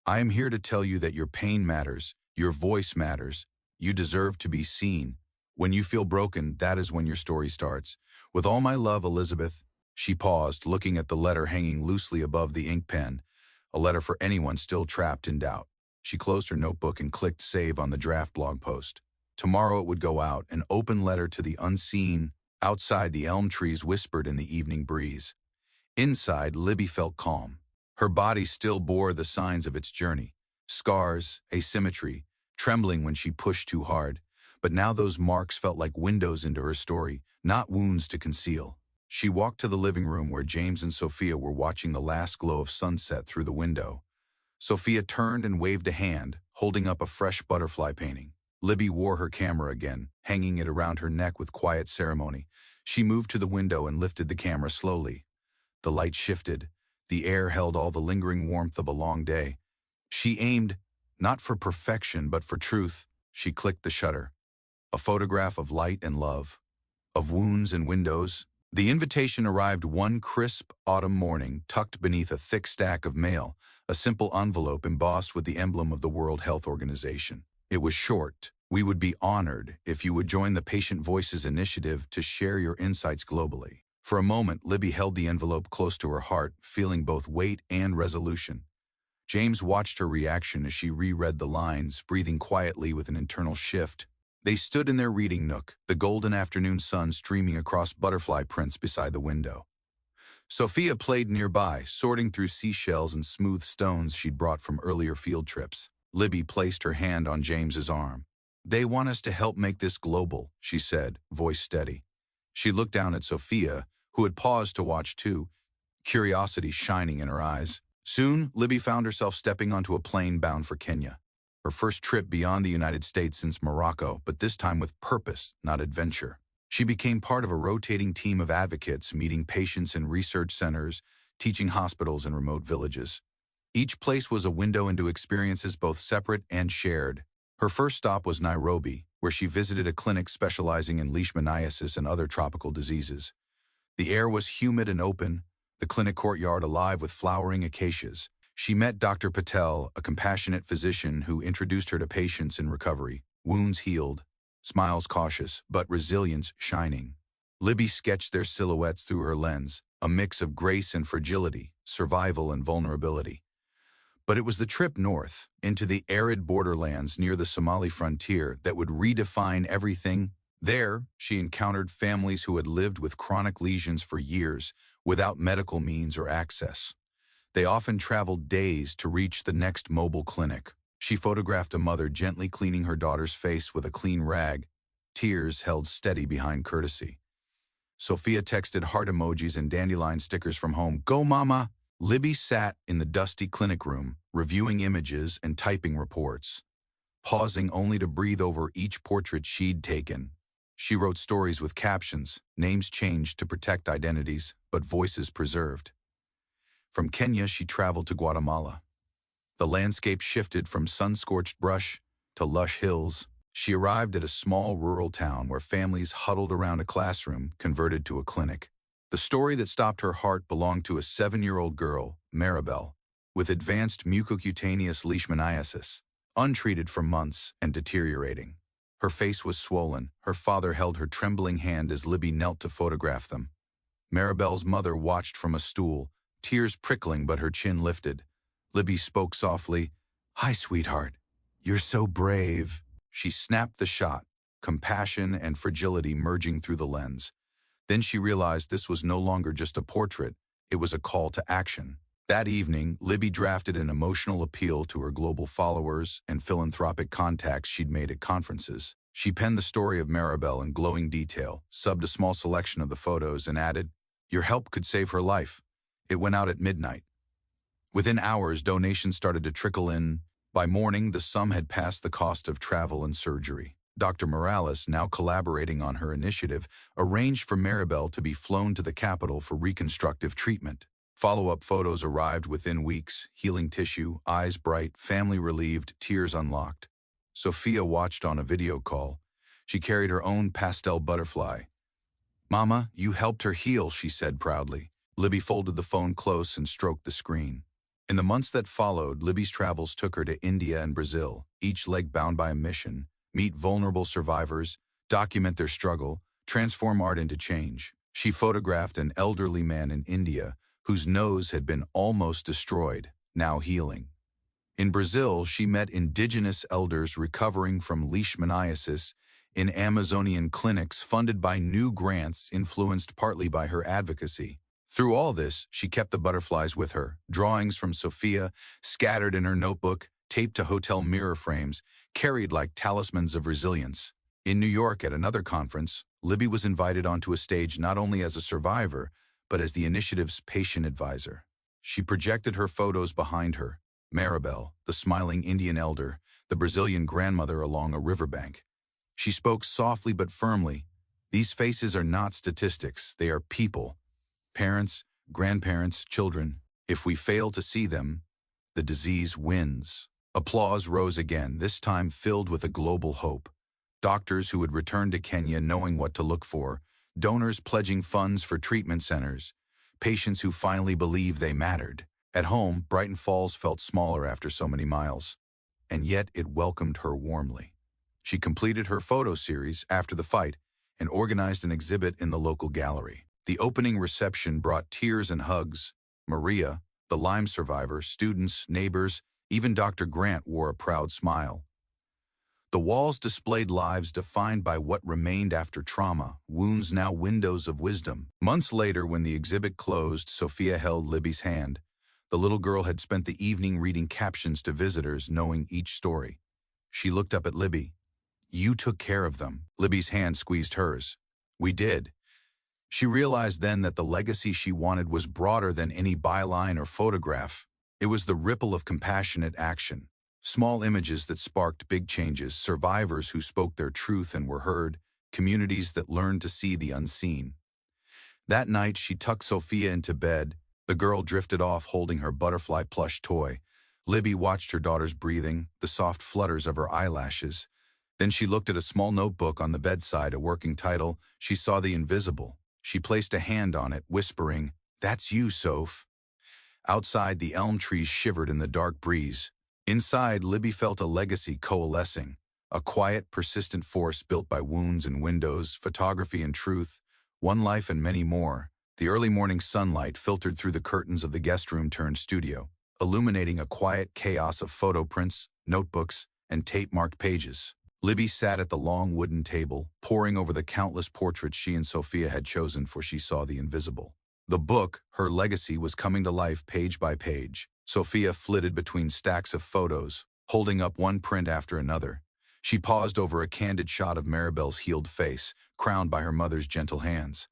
I am here to tell you that your pain matters, your voice matters. You deserve to be seen. When you feel broken, that is when your story starts. With all my love, Elizabeth." She paused, looking at the letter hanging loosely above the ink pen, a letter for anyone still trapped in doubt. She closed her notebook and clicked save on the draft blog post. Tomorrow it would go out, an open letter to the unseen. Outside, the elm trees whispered in the evening breeze. Inside, Libby felt calm. Her body still bore the signs of its journey. Scars, asymmetry, trembling when she pushed too hard. But now those marks felt like windows into her story, not wounds to conceal. She walked to the living room where James and Sophia were watching the last glow of sunset through the window. Sophia turned and waved a hand, holding up a fresh butterfly painting. Libby wore her camera again, hanging it around her neck with quiet ceremony. She moved to the window and lifted the camera slowly. The light shifted. The air held all the lingering warmth of a long day. She aimed, not for perfection, but for truth. She clicked the shutter. A photograph of light and love, of wounds and windows. The invitation arrived one crisp autumn morning, tucked beneath a thick stack of mail, a simple envelope embossed with the emblem of the World Health Organization. It was short. "We would be honored if you would join the Patient Voices Initiative to share your insights globally." For a moment, Libby held the envelope close to her heart, feeling both weight and resolution. James watched her reaction as she reread the lines, breathing quietly with an internal shift. They stood in their reading nook, the golden afternoon sun streaming across butterfly prints beside the window. Sophia played nearby, sorting through seashells and smooth stones she'd brought from earlier field trips. Libby placed her hand on James's arm. "They want us to help make this global," she said, voice steady. She looked down at Sophia, who had paused to watch too, curiosity shining in her eyes. Soon, Libby found herself stepping onto a plane bound for Kenya. Her first trip beyond the United States since Morocco, but this time with purpose, not adventure. She became part of a rotating team of advocates, meeting patients in research centers, teaching hospitals in remote villages. Each place was a window into experiences both separate and shared. Her first stop was Nairobi, where she visited a clinic specializing in leishmaniasis and other tropical diseases. The air was humid and open, the clinic courtyard alive with flowering acacias. She met Dr. Patel, a compassionate physician who introduced her to patients in recovery, wounds healed, smiles cautious, but resilience shining. Libby sketched their silhouettes through her lens, a mix of grace and fragility, survival and vulnerability. But it was the trip north, into the arid borderlands near the Somali frontier, that would redefine everything. There, she encountered families who had lived with chronic lesions for years, without medical means or access. They often traveled days to reach the next mobile clinic. She photographed a mother gently cleaning her daughter's face with a clean rag, tears held steady behind courtesy. Sophia texted heart emojis and dandelion stickers from home. "Go, Mama!" Libby sat in the dusty clinic room, reviewing images and typing reports, pausing only to breathe over each portrait she'd taken. She wrote stories with captions, names changed to protect identities, but voices preserved. From Kenya, she traveled to Guatemala. The landscape shifted from sun-scorched brush to lush hills. She arrived at a small rural town where families huddled around a classroom converted to a clinic. The story that stopped her heart belonged to a 7-year-old girl, Maribel, with advanced mucocutaneous leishmaniasis, untreated for months and deteriorating. Her face was swollen. Her father held her trembling hand as Libby knelt to photograph them. Maribel's mother watched from a stool, tears prickling but her chin lifted. Libby spoke softly, "Hi, sweetheart. You're so brave." She snapped the shot, compassion and fragility merging through the lens. Then she realized this was no longer just a portrait, it was a call to action. That evening, Libby drafted an emotional appeal to her global followers and philanthropic contacts she'd made at conferences. She penned the story of Maribel in glowing detail, subbed a small selection of the photos, and added, "Your help could save her life." It went out at midnight. Within hours, donations started to trickle in. By morning, the sum had passed the cost of travel and surgery. Dr. Morales, now collaborating on her initiative, arranged for Maribel to be flown to the capital for reconstructive treatment. Follow-up photos arrived within weeks, healing tissue, eyes bright, family relieved, tears unlocked. Sophia watched on a video call. She carried her own pastel butterfly. "Mama, you helped her heal," she said proudly. Libby folded the phone close and stroked the screen. In the months that followed, Libby's travels took her to India and Brazil, each leg bound by a mission: meet vulnerable survivors, document their struggle, transform art into change. She photographed an elderly man in India whose nose had been almost destroyed, now healing. In Brazil, she met indigenous elders recovering from leishmaniasis in Amazonian clinics funded by new grants influenced partly by her advocacy. Through all this, she kept the butterflies with her, drawings from Sophia scattered in her notebook, taped to hotel mirror frames, carried like talismans of resilience. In New York at another conference, Libby was invited onto a stage not only as a survivor, but as the initiative's patient advisor. She projected her photos behind her: Maribel, the smiling Indian elder, the Brazilian grandmother along a riverbank. She spoke softly but firmly. "These faces are not statistics, they are people. Parents, grandparents, children. If we fail to see them, the disease wins." Applause rose again, this time filled with a global hope. Doctors who had returned to Kenya knowing what to look for, donors pledging funds for treatment centers, patients who finally believed they mattered. At home, Brighton Falls felt smaller after so many miles, and yet it welcomed her warmly. She completed her photo series after the fight and organized an exhibit in the local gallery. The opening reception brought tears and hugs. Maria, the Lyme survivor, students, neighbors, even Dr. Grant wore a proud smile. The walls displayed lives defined by what remained after trauma, wounds now windows of wisdom. Months later, when the exhibit closed, Sophia held Libby's hand. The little girl had spent the evening reading captions to visitors, knowing each story. She looked up at Libby. "You took care of them." Libby's hand squeezed hers. "We did." She realized then that the legacy she wanted was broader than any byline or photograph. It was the ripple of compassionate action. Small images that sparked big changes, survivors who spoke their truth and were heard, communities that learned to see the unseen. That night, she tucked Sophia into bed. The girl drifted off holding her butterfly plush toy. Libby watched her daughter's breathing, the soft flutters of her eyelashes. Then she looked at a small notebook on the bedside, a working title. She saw the invisible. She placed a hand on it, whispering, "That's you, Soph." Outside, the elm trees shivered in the dark breeze. Inside, Libby felt a legacy coalescing, a quiet, persistent force built by wounds and windows, photography and truth, one life and many more. The early morning sunlight filtered through the curtains of the guest room turned studio, illuminating a quiet chaos of photo prints, notebooks, and tape-marked pages. Libby sat at the long wooden table, poring over the countless portraits she and Sophia had chosen, for she saw the invisible. The book, her legacy, was coming to life page by page. Sophia flitted between stacks of photos, holding up one print after another. She paused over a candid shot of Maribel's healed face, crowned by her mother's gentle hands.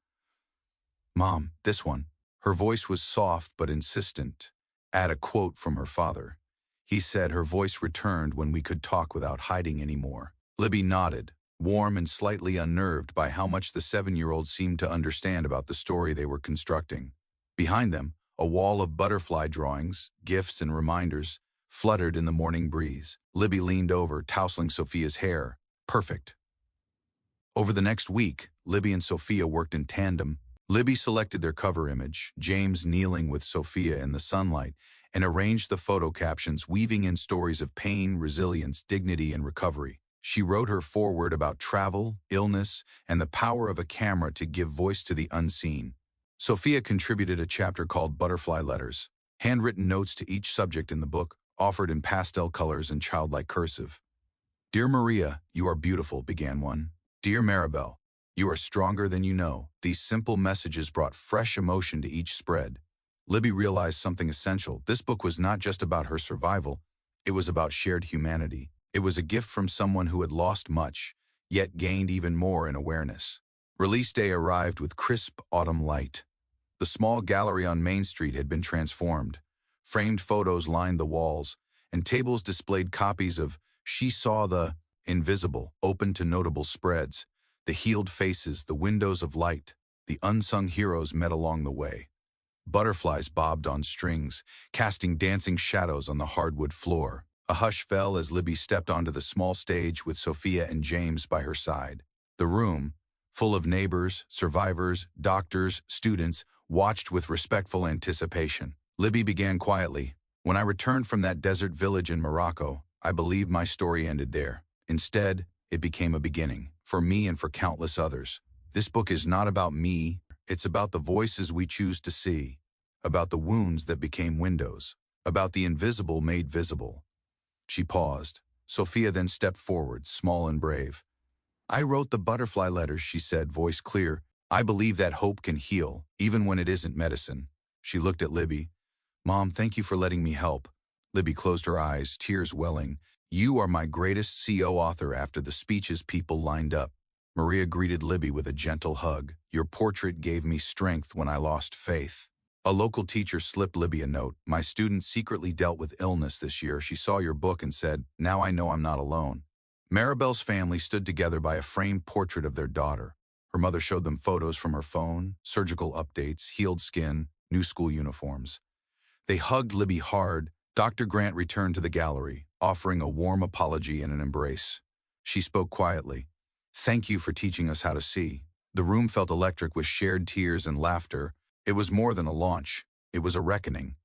"Mom, this one." Her voice was soft but insistent. Add a quote from her father. He said her voice returned when we could talk without hiding anymore. Libby nodded, warm and slightly unnerved by how much the 7-year-old seemed to understand about the story they were constructing. Behind them, a wall of butterfly drawings, gifts, and reminders fluttered in the morning breeze. Libby leaned over, tousling Sophia's hair. Perfect. Over the next week, Libby and Sophia worked in tandem. Libby selected their cover image, James kneeling with Sophia in the sunlight, and arranged the photo captions, weaving in stories of pain, resilience, dignity, and recovery. She wrote her foreword about travel, illness, and the power of a camera to give voice to the unseen. Sophia contributed a chapter called Butterfly Letters, handwritten notes to each subject in the book, offered in pastel colors and childlike cursive. "Dear Maria, you are beautiful," began one. "Dear Maribel, you are stronger than you know." These simple messages brought fresh emotion to each spread. Libby realized something essential. This book was not just about her survival, it was about shared humanity. It was a gift from someone who had lost much, yet gained even more in awareness. Release day arrived with crisp autumn light. The small gallery on Main Street had been transformed. Framed photos lined the walls, and tables displayed copies of She Saw the Invisible, open to notable spreads. The healed faces, the windows of light, the unsung heroes met along the way. Butterflies bobbed on strings, casting dancing shadows on the hardwood floor. A hush fell as Libby stepped onto the small stage with Sophia and James by her side. The room, full of neighbors, survivors, doctors, students, watched with respectful anticipation. Libby began quietly. "When I returned from that desert village in Morocco, I believed my story ended there. Instead, it became a beginning, for me and for countless others. This book is not about me, it's about the voices we choose to see, about the wounds that became windows, about the invisible made visible." She paused. Sophia then stepped forward, small and brave. "I wrote the butterfly letters," she said, voice clear. "I believe that hope can heal, even when it isn't medicine." She looked at Libby. "Mom, thank you for letting me help." Libby closed her eyes, tears welling. "You are my greatest CO author." After the speeches, people lined up. Maria greeted Libby with a gentle hug. "Your portrait gave me strength when I lost faith." A local teacher slipped Libby a note. "My student secretly dealt with illness this year. She saw your book and said, 'Now I know I'm not alone.'" Maribel's family stood together by a framed portrait of their daughter. Her mother showed them photos from her phone, surgical updates, healed skin, new school uniforms. They hugged Libby hard. Dr. Grant returned to the gallery, offering a warm apology and an embrace. She spoke quietly. "Thank you for teaching us how to see." The room felt electric with shared tears and laughter. It was more than a launch. It was a reckoning.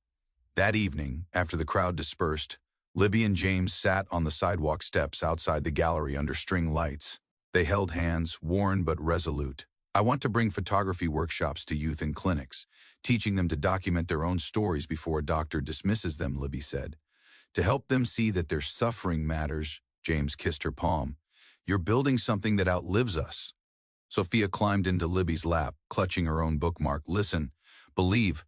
That evening, after the crowd dispersed, Libby and James sat on the sidewalk steps outside the gallery under string lights. They held hands, worn but resolute. "I want to bring photography workshops to youth in clinics, teaching them to document their own stories before a doctor dismisses them," Libby said. "To help them see that their suffering matters." James kissed her palm. "You're building something that outlives us." Sophia climbed into Libby's lap, clutching her own bookmark. "Listen, believe,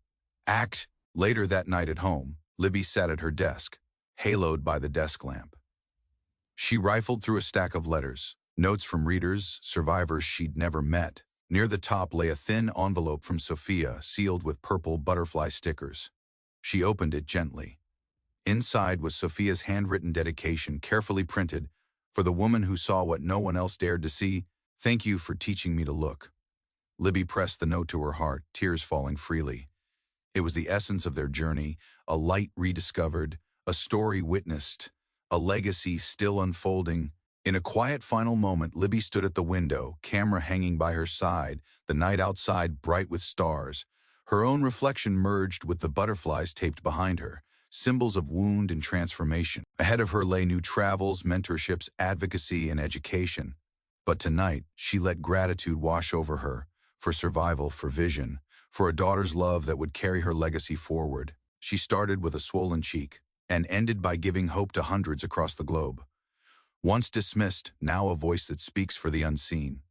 act." Later that night at home, Libby sat at her desk, haloed by the desk lamp. She rifled through a stack of letters, notes from readers, survivors she'd never met. Near the top lay a thin envelope from Sophia, sealed with purple butterfly stickers. She opened it gently. Inside was Sophia's handwritten dedication, carefully printed, "For the woman who saw what no one else dared to see, thank you for teaching me to look." Libby pressed the note to her heart, tears falling freely. It was the essence of their journey, a light rediscovered, a story witnessed, a legacy still unfolding. In a quiet final moment, Libby stood at the window, camera hanging by her side, the night outside bright with stars. Her own reflection merged with the butterflies taped behind her, symbols of wound and transformation. Ahead of her lay new travels, mentorships, advocacy, and education. But tonight, she let gratitude wash over her, for survival, for vision, for a daughter's love that would carry her legacy forward. She started with a swollen cheek, and ended by giving hope to hundreds across the globe. Once dismissed, now a voice that speaks for the unseen.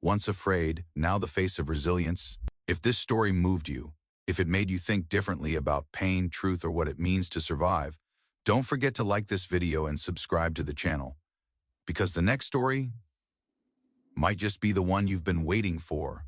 Once afraid, now the face of resilience. If this story moved you, if it made you think differently about pain, truth, or what it means to survive, don't forget to like this video and subscribe to the channel. Because the next story might just be the one you've been waiting for.